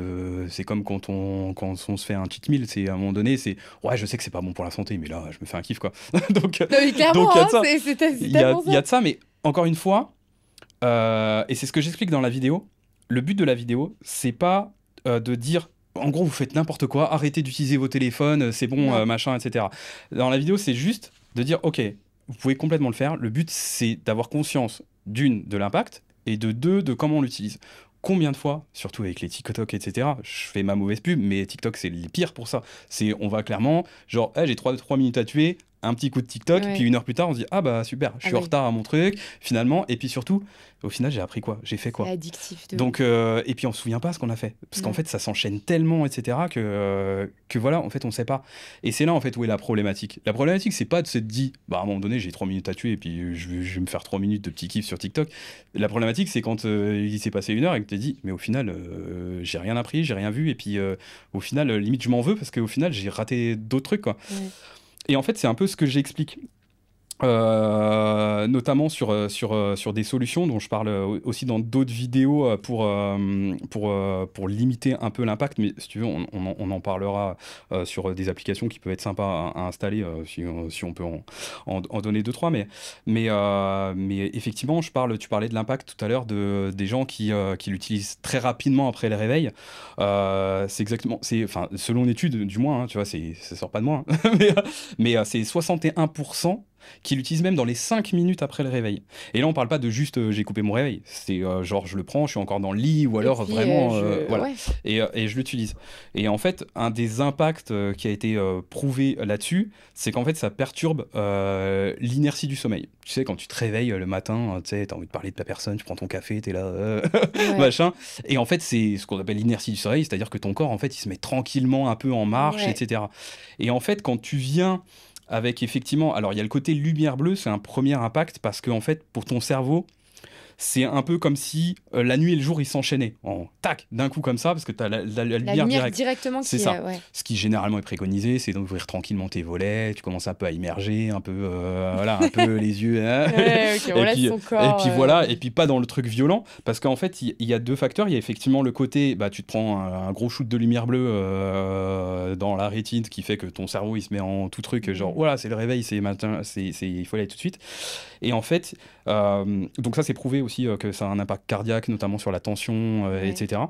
c'est comme quand on se fait un cheat meal, c'est à un moment donné, ouais, je sais que c'est pas bon pour la santé, mais là, je me fais un kiff, quoi. Donc, Non, mais clairement, donc, il y a de ça. c'est Il y a tellement ça. de ça, mais encore une fois, et c'est ce que j'explique dans la vidéo, le but de la vidéo, c'est pas de dire, en gros, vous faites n'importe quoi, arrêtez d'utiliser vos téléphones, c'est bon, Non. machin, etc. Dans la vidéo, c'est juste de dire, ok, vous pouvez complètement le faire. Le but, c'est d'avoir conscience, d'une, de l'impact, et de deux, de comment on l'utilise. Combien de fois, surtout avec les TikTok, etc., je fais ma mauvaise pub, mais TikTok, c'est le pire pour ça. On va clairement, genre, hey, j'ai 3 minutes à tuer, un petit coup de TikTok, Ouais. puis 1 heure plus tard, on se dit, ah bah super, je suis en oui. retard à mon truc, finalement, et puis surtout, au final, j'ai appris quoi? J'ai fait quoi? C'est addictif de Donc, et puis on se souvient pas ce qu'on a fait. Parce qu'en Non. fait, ça s'enchaîne tellement, etc., que voilà, en fait, on sait pas. Et c'est là, en fait, où est la problématique. La problématique, c'est pas de se dire, bah, à un moment donné, j'ai 3 minutes à tuer, et puis je vais me faire 3 minutes de petit kiff sur TikTok. La problématique, c'est quand il s'est passé 1 heure et que tu te dis, mais au final, j'ai rien appris, j'ai rien vu, et puis au final, limite, je m'en veux, parce qu'au final, j'ai raté d'autres trucs, quoi. Ouais. Et en fait, c'est un peu ce que j'explique. Notamment sur des solutions dont je parle aussi dans d'autres vidéos pour limiter un peu l'impact, mais si tu veux on en parlera sur des applications qui peuvent être sympas à installer si on peut en donner 2-3, mais effectivement tu parlais de l'impact tout à l'heure des gens qui l'utilisent très rapidement après le réveil. C'est exactement, enfin selon une étude du moins, hein, tu vois, ça sort pas de moi, hein, mais c'est 61% qui l'utilisent même dans les 5 minutes après le réveil. Et là, on parle pas de juste j'ai coupé mon réveil. C'est genre je le prends, je suis encore dans le lit ou alors puis, vraiment voilà. Ouais. Et je l'utilise. Et en fait, un des impacts qui a été prouvé là-dessus, c'est qu'en fait, ça perturbe l'inertie du sommeil. Tu sais, quand tu te réveilles le matin, tu sais, t'as envie de parler de ta personne, tu prends ton café, t'es là, Ouais. machin. Et en fait, c'est ce qu'on appelle l'inertie du sommeil, c'est-à-dire que ton corps, en fait, il se met tranquillement un peu en marche, Ouais. etc. Et en fait, quand tu viens avec effectivement, alors il y a le côté lumière bleue, c'est un premier impact parce que en fait, pour ton cerveau, c'est un peu comme si la nuit et le jour ils s'enchaînaient en tac d'un coup comme ça parce que tu as la La lumière lumière directe. directement C'est qui ça. ouais. Ce qui généralement est préconisé, c'est d'ouvrir tranquillement tes volets, tu commences un peu à immerger, un peu voilà, un peu les yeux hein. Ouais, ok, on et laisse puis son corps. voilà, et puis pas dans le truc violent parce qu'en fait il y a deux facteurs, il y a effectivement le côté bah tu te prends un gros shoot de lumière bleue dans la rétine qui fait que ton cerveau il se met en tout truc genre voilà, c'est le réveil, c'est matin, c'est il faut aller tout de suite. Et en fait donc ça c'est prouvé aussi que ça a un impact cardiaque notamment sur la tension Ouais. etc.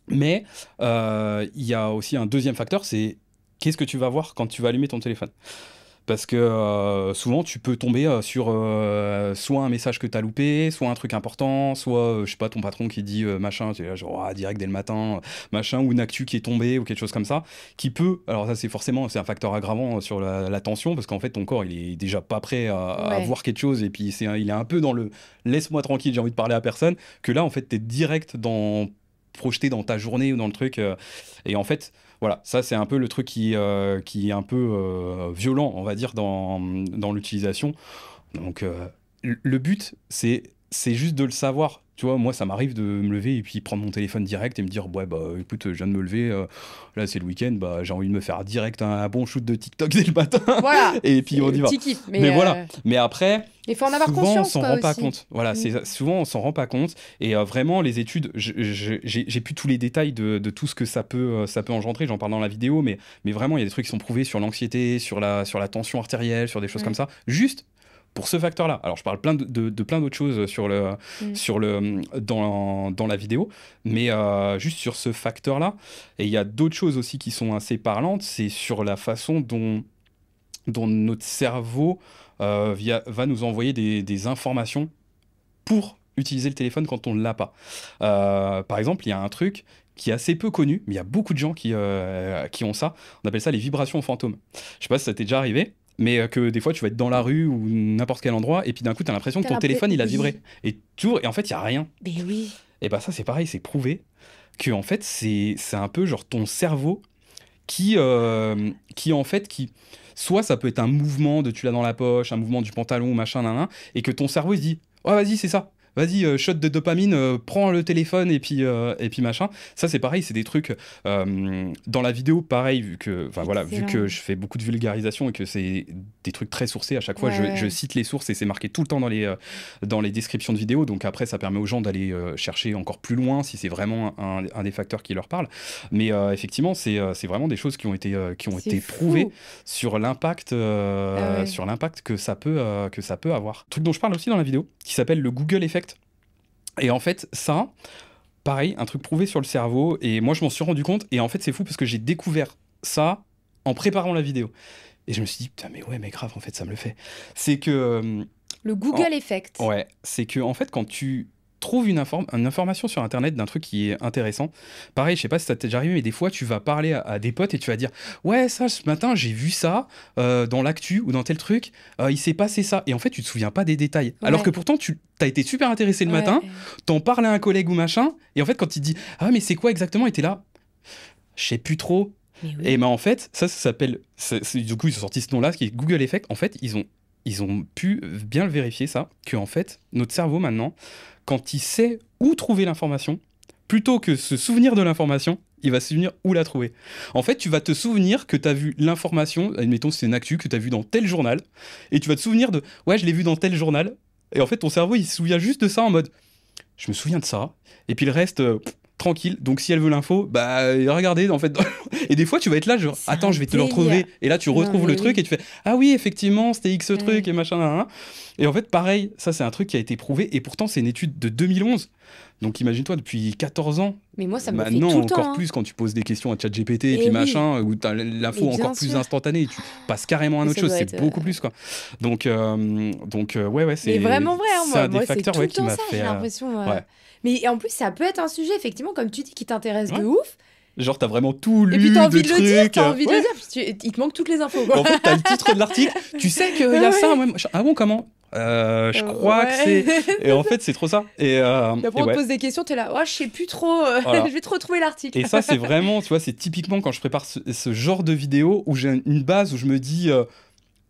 Mais il y a aussi un deuxième facteur, c'est qu'est-ce que tu vas voir quand tu vas allumer ton téléphone. Parce que souvent, tu peux tomber sur soit un message que tu as loupé, soit un truc important, soit, je sais pas, ton patron qui dit machin, tu es là, genre, direct dès le matin, machin, ou une actu qui est tombée, ou quelque chose comme ça, qui peut, alors ça, c'est un facteur aggravant sur la tension, parce qu'en fait, ton corps, il est déjà pas prêt à Ouais. voir quelque chose, et puis il est un peu dans le laisse-moi tranquille, j'ai envie de parler à personne, que là, en fait, tu es direct projeté dans ta journée ou dans le truc, et en fait. Voilà, ça c'est un peu le truc qui est un peu violent, on va dire, dans l'utilisation. Donc le but, c'est juste de le savoir. Tu vois, moi ça m'arrive de me lever et puis prendre mon téléphone direct et me dire, ouais, bah écoute, je viens de me lever, là c'est le week-end, bah j'ai envie de me faire direct un bon shoot de TikTok dès le matin. Voilà. Et puis on y va. Petit kiff. Mais voilà. Mais après, il faut en avoir souvent conscience. on s'en quoi, rend pas aussi. compte. Voilà, souvent on s'en rend pas compte. Et vraiment, les études, j'ai plus tous les détails de tout ce que ça peut engendrer. J'en parle dans la vidéo, mais vraiment, il y a des trucs qui sont prouvés sur l'anxiété, sur la tension artérielle, sur des choses comme ça. Juste pour ce facteur-là. Alors, je parle plein de plein d'autres choses dans la vidéo, mais juste sur ce facteur-là. Et il y a d'autres choses aussi qui sont assez parlantes. C'est sur la façon dont notre cerveau va nous envoyer des informations pour utiliser le téléphone quand on ne l'a pas. Par exemple, il y a un truc qui est assez peu connu, mais il y a beaucoup de gens qui ont ça. On appelle ça les vibrations fantômes. Je sais pas si ça t'est déjà arrivé, mais que des fois tu vas être dans la rue ou n'importe quel endroit, et puis d'un coup tu as l'impression que ton téléphone il a vibré. Et en fait il n'y a rien. Mais oui. Et bah ça c'est pareil, c'est prouvé que en fait c'est un peu genre ton cerveau qui soit ça peut être un mouvement de tu l'as dans la poche, un mouvement du pantalon ou machin, et que ton cerveau il se dit oh vas-y c'est ça, vas-y shot de dopamine, prends le téléphone et puis machin. Ça c'est pareil, c'est des trucs dans la vidéo pareil vu que je fais beaucoup de vulgarisation et que c'est des trucs très sourcés à chaque fois, je cite les sources et c'est marqué tout le temps dans les descriptions de vidéos, donc après ça permet aux gens d'aller chercher encore plus loin si c'est vraiment un des facteurs qui leur parle, mais effectivement c'est vraiment des choses qui ont été prouvées sur l'impact que ça peut avoir. Truc dont je parle aussi dans la vidéo qui s'appelle le Google Effect. Et en fait, ça, pareil, un truc prouvé sur le cerveau. Et moi, je m'en suis rendu compte. Et en fait, c'est fou parce que j'ai découvert ça en préparant la vidéo. Et je me suis dit, putain, mais ouais, mais grave, en fait, ça me le fait. C'est que... le Google Effect. Ouais, c'est que, en fait, quand tu trouves une information sur Internet d'un truc qui est intéressant, pareil, je sais pas si ça t'est déjà arrivé, mais des fois, tu vas parler à des potes et tu vas dire, ouais, ça, ce matin, j'ai vu ça dans l'actu ou dans tel truc, il s'est passé ça. Et en fait, tu te souviens pas des détails. Ouais. Alors que pourtant, t'as été super intéressé le matin, t'en parles à un collègue ou machin, et en fait, quand il te dit, ah, mais c'est quoi exactement? Et t'es là, je sais plus trop. Oui. Et ben en fait, ça s'appelle, du coup, ils ont sorti ce nom-là, qui est Google Effect. En fait, ils ont pu bien le vérifier, ça, que en fait, notre cerveau, maintenant, quand il sait où trouver l'information, plutôt que se souvenir de l'information, il va se souvenir où la trouver. En fait, tu vas te souvenir que tu as vu l'information, admettons c'est une actu que tu as vu dans tel journal, et tu vas te souvenir de « ouais, je l'ai vu dans tel journal », et en fait, ton cerveau, il se souvient juste de ça en mode « je me souviens de ça », et puis le reste... tranquille, donc si elle veut l'info, bah regardez en fait. Et des fois tu vas être là genre attends, je vais te le retrouver, et là tu retrouves le truc et tu fais ah oui effectivement c'était X truc et machin. Et en fait pareil, ça c'est un truc qui a été prouvé et pourtant c'est une étude de 2011. Donc imagine-toi, depuis 14 ans, Mais moi, ça me fait maintenant tout le temps. encore Hein. plus quand tu poses des questions à ChatGPT et Et puis oui. machin, où tu as l'info Mais bien encore plus sûr. instantanée, tu passes carrément à Mais autre ça chose, doit c'est être, beaucoup plus, quoi. Donc ouais, c'est Mais vraiment vrai, hein, c'est un moi, des c'est facteurs tout le qui temps m'a ça, fait... j'ai l'impression. ouais. Mais en plus, ça peut être un sujet, effectivement, comme tu dis, qui t'intéresse de Ouais. ouf. Genre, t'as vraiment tout Et puis lu t'as de envie de le dire, trucs. t'as envie de le Ouais. dire, parce que il te manque toutes les infos, quoi. En fait, t'as le titre de l'article, tu sais qu'il y a Ouais. ça, ouais. Ah bon, comment je crois que c'est... Et en fait, c'est trop ça. Et Et après, on te ouais. pose des questions, t'es là, oh, je sais plus trop, Voilà. je vais te retrouver l'article. Et ça, c'est vraiment, tu vois, c'est typiquement quand je prépare ce genre de vidéo où j'ai une base où je me dis...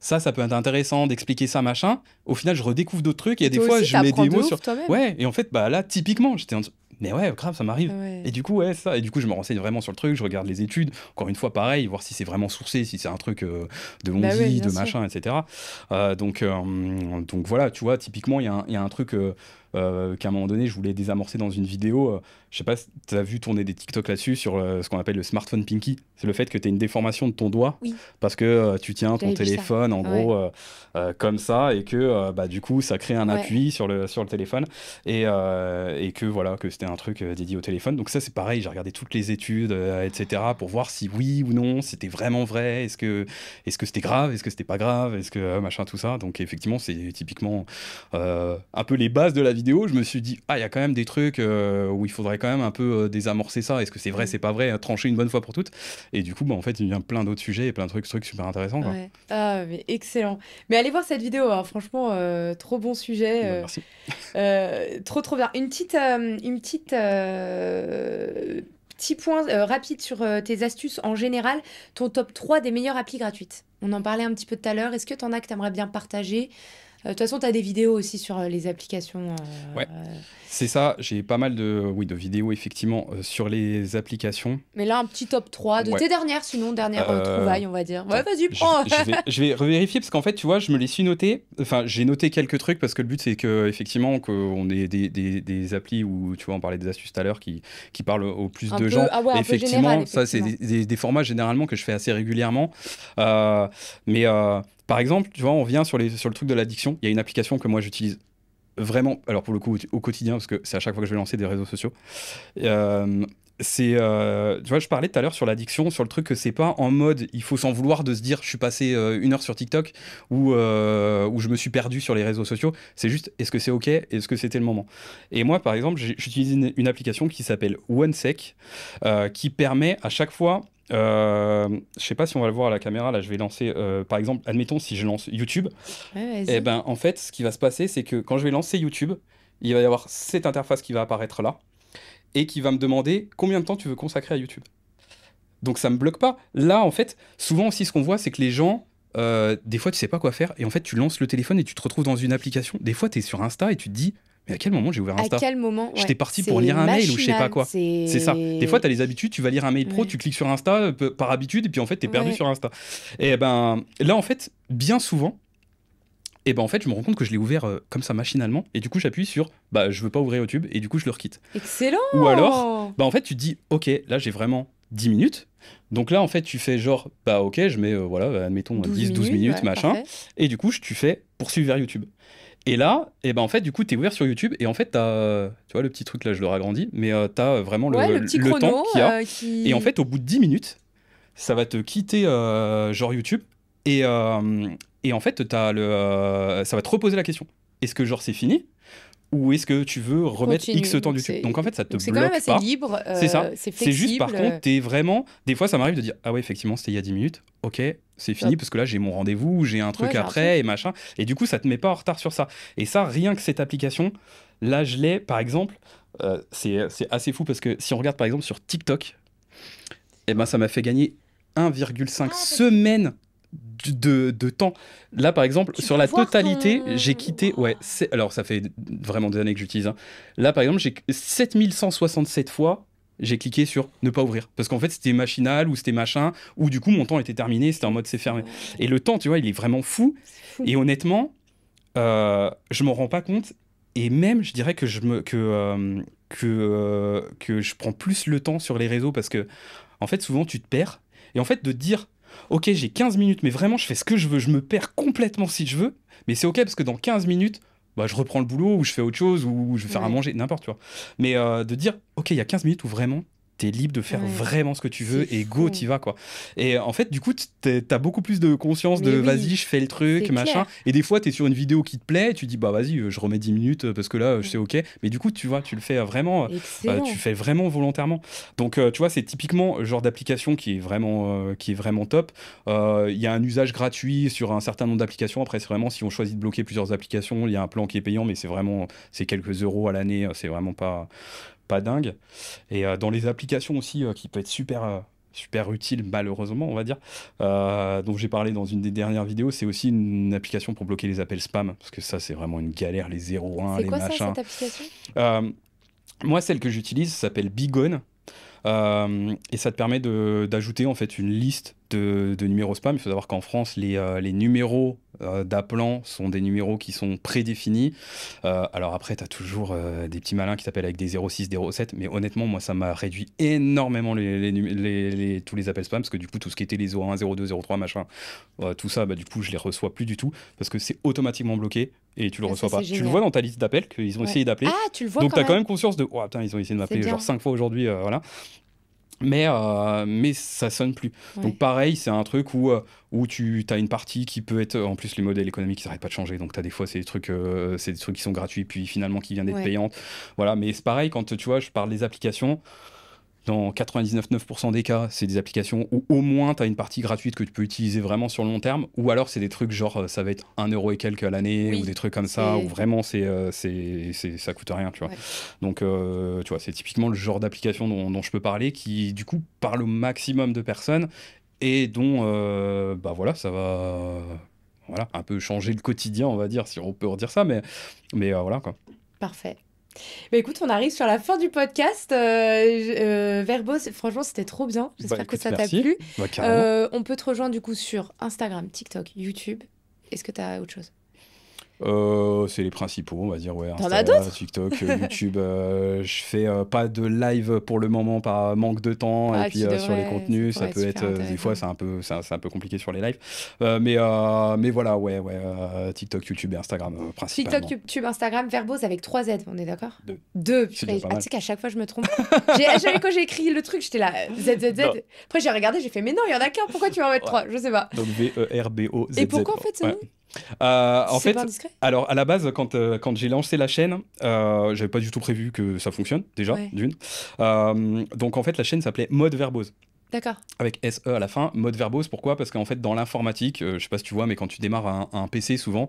ça peut être intéressant d'expliquer ça, machin. Au final, je redécouvre d'autres trucs et Et des toi fois, aussi, je mets t'apprends des de mots ouf sur... toi-même. Ouais, et en fait, bah là, typiquement, j'étais en... Mais ouais, grave, ça m'arrive. Ouais. Et du coup, ouais, ça. Et du coup, je me renseigne vraiment sur le truc, je regarde les études. Encore une fois, pareil, voir si c'est vraiment sourcé, si c'est un truc de Bah on-dit, ouais, bien de sûr. machin, etc. Donc voilà, tu vois, typiquement, il y a un truc qu'à un moment donné, je voulais désamorcer dans une vidéo. Je sais pas si tu as vu tourner des TikTok là-dessus sur ce qu'on appelle le smartphone pinky. C'est le fait que tu as une déformation de ton doigt Oui. parce que tu tiens ton J'avais vu ça. téléphone en Ouais. gros comme ça et que bah, du coup ça crée un Ouais. appui sur le téléphone et que voilà que c'était un truc dédié au téléphone. Donc ça c'est pareil, j'ai regardé toutes les études etc. pour voir si oui ou non c'était vraiment vrai, est-ce que c'était grave, est-ce que c'était pas grave, est-ce que machin tout ça. Donc effectivement c'est typiquement un peu les bases de la vidéo. Je me suis dit ah il y a quand même des trucs où il faudrait quand même un peu désamorcer ça, est-ce que c'est vrai, c'est pas vrai, trancher une bonne fois pour toutes. Et du coup bah, en fait il y a plein d'autres sujets et plein de trucs super intéressants quoi. Ouais. Ah, mais excellent. Mais allez voir cette vidéo, hein. Franchement, trop bon sujet. Bah, merci. Trop bien. Petit point rapide sur tes astuces en général. Ton top 3 des meilleures applis gratuites. On en parlait un petit peu tout à l'heure. Est-ce que tu en as que tu aimerais bien partager? De toute façon, tu as des vidéos aussi sur les applications. Ouais. C'est ça, j'ai pas mal de vidéos effectivement sur les applications. Mais là, un petit top 3 de Ouais. tes dernières, sinon, dernières trouvailles, on va dire. Ouais, vas-y, prends. Je vais revérifier parce qu'en fait, tu vois, je me les suis notés. Enfin, j'ai noté quelques trucs parce que le but, c'est que effectivement, qu'on ait des applis où, tu vois, on parlait des astuces tout à l'heure qui parlent au plus Un de peu- gens. ah ouais, un peu Effectivement, général, ça, c'est effectivement. des formats généralement que je fais assez régulièrement. Mais par exemple, tu vois, on vient sur le truc de l'addiction. Il y a une application que moi, j'utilise vraiment, alors pour le coup, au quotidien, parce que c'est à chaque fois que je vais lancer des réseaux sociaux. Tu vois, je parlais tout à l'heure sur l'addiction, sur le truc que c'est pas en mode il faut s'en vouloir de se dire je suis passé 1 heure sur TikTok ou je me suis perdu sur les réseaux sociaux. C'est juste est-ce que c'est ok, est-ce que c'était le moment. Et moi par exemple j'utilise une application qui s'appelle OneSec qui permet à chaque fois je sais pas si on va le voir à la caméra là, je vais lancer par exemple, admettons si je lance YouTube, Ouais, et vas-y. ben en fait ce qui va se passer c'est que quand je vais lancer YouTube, il va y avoir cette interface qui va apparaître là et qui va me demander combien de temps tu veux consacrer à YouTube. Donc ça me bloque pas. Là, en fait, souvent aussi ce qu'on voit, c'est que les gens, des fois, tu sais pas quoi faire, et en fait, tu lances le téléphone et tu te retrouves dans une application. Des fois, tu es sur Insta et tu te dis, mais à quel moment j'ai ouvert À Insta? quel moment? J'étais Ouais. parti C'est pour lire un mail ou je sais pas machinal, quoi. C'est ça. Des fois, tu as les habitudes, tu vas lire un mail pro, Ouais. tu cliques sur Insta par habitude, et puis en fait, tu es perdu Ouais. sur Insta. Et ben là, en fait, bien souvent, et ben en fait, je me rends compte que je l'ai ouvert comme ça machinalement, et du coup, j'appuie sur bah je veux pas ouvrir YouTube, et du coup, je le requitte. Excellent! Ou alors, bah en fait, tu te dis, ok, là j'ai vraiment 10 minutes. Donc là, en fait, tu fais genre, bah ok, je mets, voilà, admettons 10-12 minutes, ouais, machin. parfait. Et du coup, tu fais poursuivre vers YouTube. Et là, et ben en fait, du coup, t'es ouvert sur YouTube et en fait, t'as, tu vois, le petit truc là, je le ragrandis, mais t'as vraiment Ouais, le petit le chrono temps qu'il y a. qui... Et en fait, au bout de 10 minutes, ça va te quitter genre YouTube et en fait, ça va te reposer la question. Est-ce que genre c'est fini? Ou est-ce que tu veux remettre continue. X temps Donc YouTube? Donc en fait, ça te donc c'est quand même bloque assez pas. libre, C'est ça. c'est C'est juste par flexible. contre, t'es vraiment. Des fois, ça m'arrive de dire ah ouais, effectivement, c'était il y a 10 minutes. Ok, c'est fini Top. parce que là, j'ai mon rendez-vous, j'ai un truc Ouais, j'ai un après truc. et machin. Et du coup, ça te met pas en retard sur ça. Et ça, rien que cette application, là, je l'ai, par exemple, c'est assez fou parce que si on regarde par exemple sur TikTok, eh ben, ça m'a fait gagner 1,5 semaines de temps. Là, par exemple, Tu sur peux la voir totalité, ton- j'ai quitté. Ouais, alors ça fait vraiment des années que j'utilise. Hein. Là, par exemple, j'ai 7167 fois. J'ai cliqué sur ne pas ouvrir. Parce qu'en fait, c'était machinal ou c'était machin, ou du coup, mon temps était terminé, c'était en mode c'est fermé. Et le temps, tu vois, il est vraiment fou. C'est fou. Et honnêtement, je m'en rends pas compte. Et même, je dirais que que je prends plus le temps sur les réseaux parce que, en fait, souvent, tu te perds. Et en fait, de te dire, ok, j'ai 15 minutes, mais vraiment, je fais ce que je veux. Je me perds complètement si je veux. Mais c'est ok parce que dans 15 minutes, bah, je reprends le boulot ou je fais autre chose ou je vais faire à manger, n'importe, tu vois. Mais de dire, ok, il y a 15 minutes où vraiment t'es libre de faire vraiment ce que tu veux et go, t'y vas, quoi. Et en fait, du coup, t'as beaucoup plus de conscience de vas-y, je fais le truc, machin. Et des fois, t'es sur une vidéo qui te plaît, et tu dis bah vas-y, je remets 10 minutes parce que là, je sais, ok. Mais du coup, tu vois, tu le fais vraiment, tu fais vraiment volontairement. Donc, tu vois, c'est typiquement le genre d'application qui est vraiment top. Il y a un usage gratuit sur un certain nombre d'applications. Après, c'est vraiment si on choisit de bloquer plusieurs applications, il y a un plan qui est payant, mais c'est quelques euros à l'année, c'est vraiment pas dingue. Et dans les applications aussi, qui peut être super utile, malheureusement, on va dire, dont j'ai parlé dans une des dernières vidéos, c'est aussi une application pour bloquer les appels spam, parce que ça, c'est vraiment une galère, les 01, les machins. C'est quoi ça, cette application? Moi, celle que j'utilise s'appelle Bigone. Et ça te permet d'ajouter en fait une liste de numéros spam. Il faut savoir qu'en France, les numéros d'appelant sont des numéros qui sont prédéfinis. Alors après, tu as toujours des petits malins qui t'appellent avec des 06, 07, mais honnêtement, moi, ça m'a réduit énormément tous les appels spam, parce que du coup, tout ce qui était les 01, 02, 03, machin, tout ça, bah, du coup, je les reçois plus du tout, parce que c'est automatiquement bloqué. Et tu le reçois pas. Tu le vois dans ta liste d'appels qu'ils ont essayé d'appeler. Ah, tu le vois. Donc tu as quand même conscience de oh putain, ils ont essayé de m'appeler genre 5 fois aujourd'hui, voilà. Mais ça sonne plus. Donc pareil, c'est un truc où tu as une partie qui peut être, en plus les modèles économiques ils n'arrêtent pas de changer, donc tu as des fois c'est des trucs qui sont gratuits puis finalement qui viennent d'être payantes. Voilà, mais c'est pareil quand tu vois, je parle des applications. Dans 99,9% des cas, c'est des applications où au moins tu as une partie gratuite que tu peux utiliser vraiment sur le long terme, ou alors c'est des trucs genre ça va être 1 euro et quelques à l'année, ou des trucs comme ça, où vraiment ça coûte rien, tu vois. Donc tu vois, c'est typiquement le genre d'application dont je peux parler, qui du coup parle au maximum de personnes et dont bah voilà, ça va un peu changer le quotidien, on va dire, si on peut redire ça, mais voilà quoi. Parfait. Bah écoute, on arrive sur la fin du podcast. Verbose, franchement, c'était trop bien. J'espère que ça t'a plu. On peut te rejoindre du coup sur Instagram, TikTok, YouTube. Est-ce que tu as autre chose? C'est les principaux, on va dire, ouais. T'en as d'autres? TikTok, YouTube. Je fais pas de live pour le moment par manque de temps. Et puis sur les contenus, ça peut être des fois c'est un peu compliqué sur les lives. Mais voilà, ouais, TikTok, YouTube et Instagram principalement. TikTok, YouTube, Instagram, Verbose avec 3 Z, on est d'accord? 2. Tu sais qu'à chaque fois je me trompe. Quand j'ai écrit le truc, j'étais là Z. Non. Après j'ai regardé, j'ai fait mais non, il y en a qu'un. Pourquoi tu vas en mettre 3? Je sais pas. Donc VERBOZZ. Et pourquoi en fait ce nom? En fait, alors à la base, quand j'ai lancé la chaîne, j'avais pas du tout prévu que ça fonctionne déjà, d'une. Donc en fait, la chaîne s'appelait Mode Verbose. D'accord. Avec SE à la fin, Mode Verbose. Pourquoi? Parce qu'en fait, dans l'informatique, je sais pas si tu vois, mais quand tu démarres un PC, souvent,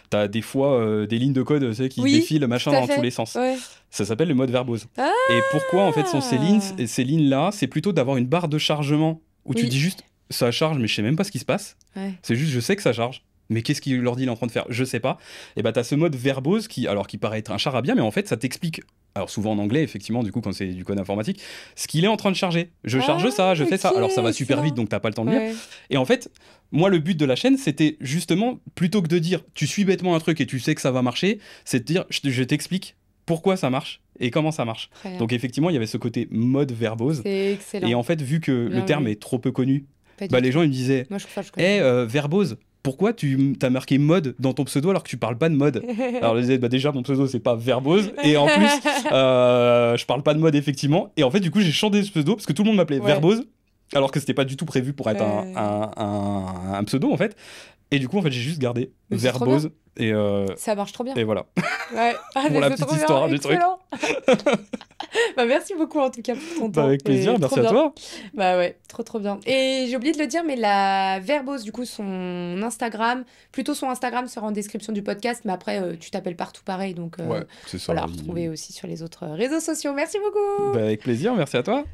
t'as des fois des lignes de code qui défilent machin dans tous les sens. Ouais. Ça s'appelle le mode verbose. Ah, et pourquoi en fait sont ces lignes-là? C'est plutôt d'avoir une barre de chargement où tu dis juste ça charge, mais je sais même pas ce qui se passe. Ouais. C'est juste je sais que ça charge. Mais qu'est-ce qu'il l'ordi est en train de faire? Je sais pas. Et bah t'as ce mode verbose qui paraît être un charabia, mais en fait ça t'explique, alors souvent en anglais effectivement, du coup quand c'est du code informatique, ce qu'il est en train de charger. Je charge ça, je fais ça. Alors ça va super vite, donc t'as pas le temps de lire. Et en fait, moi le but de la chaîne, c'était justement, plutôt que de dire tu suis bêtement un truc et tu sais que ça va marcher, c'est de dire je t'explique pourquoi ça marche et comment ça marche. Donc effectivement, il y avait ce côté mode verbose. C'est excellent. Et en fait, vu que le terme est trop peu connu, les gens ils me disaient verbose, pourquoi tu as marqué mode dans ton pseudo alors que tu parles pas de mode? Alors je disais déjà mon pseudo c'est pas verbose et en plus je parle pas de mode effectivement, et en fait du coup j'ai changé ce pseudo parce que tout le monde m'appelait verbose alors que c'était pas du tout prévu pour être un pseudo en fait, et du coup en fait j'ai juste gardé verbose. Et ça marche trop bien. Et voilà. Pour la petite histoire du truc. Merci beaucoup en tout cas pour ton temps. Avec plaisir, merci à toi. Bah ouais, trop bien. Et j'ai oublié de le dire, mais la Verbose, du coup, son Instagram sera en description du podcast, mais après tu t'appelles partout pareil, donc c'est ça. Retrouver aussi sur les autres réseaux sociaux. Merci beaucoup. Avec plaisir, merci à toi.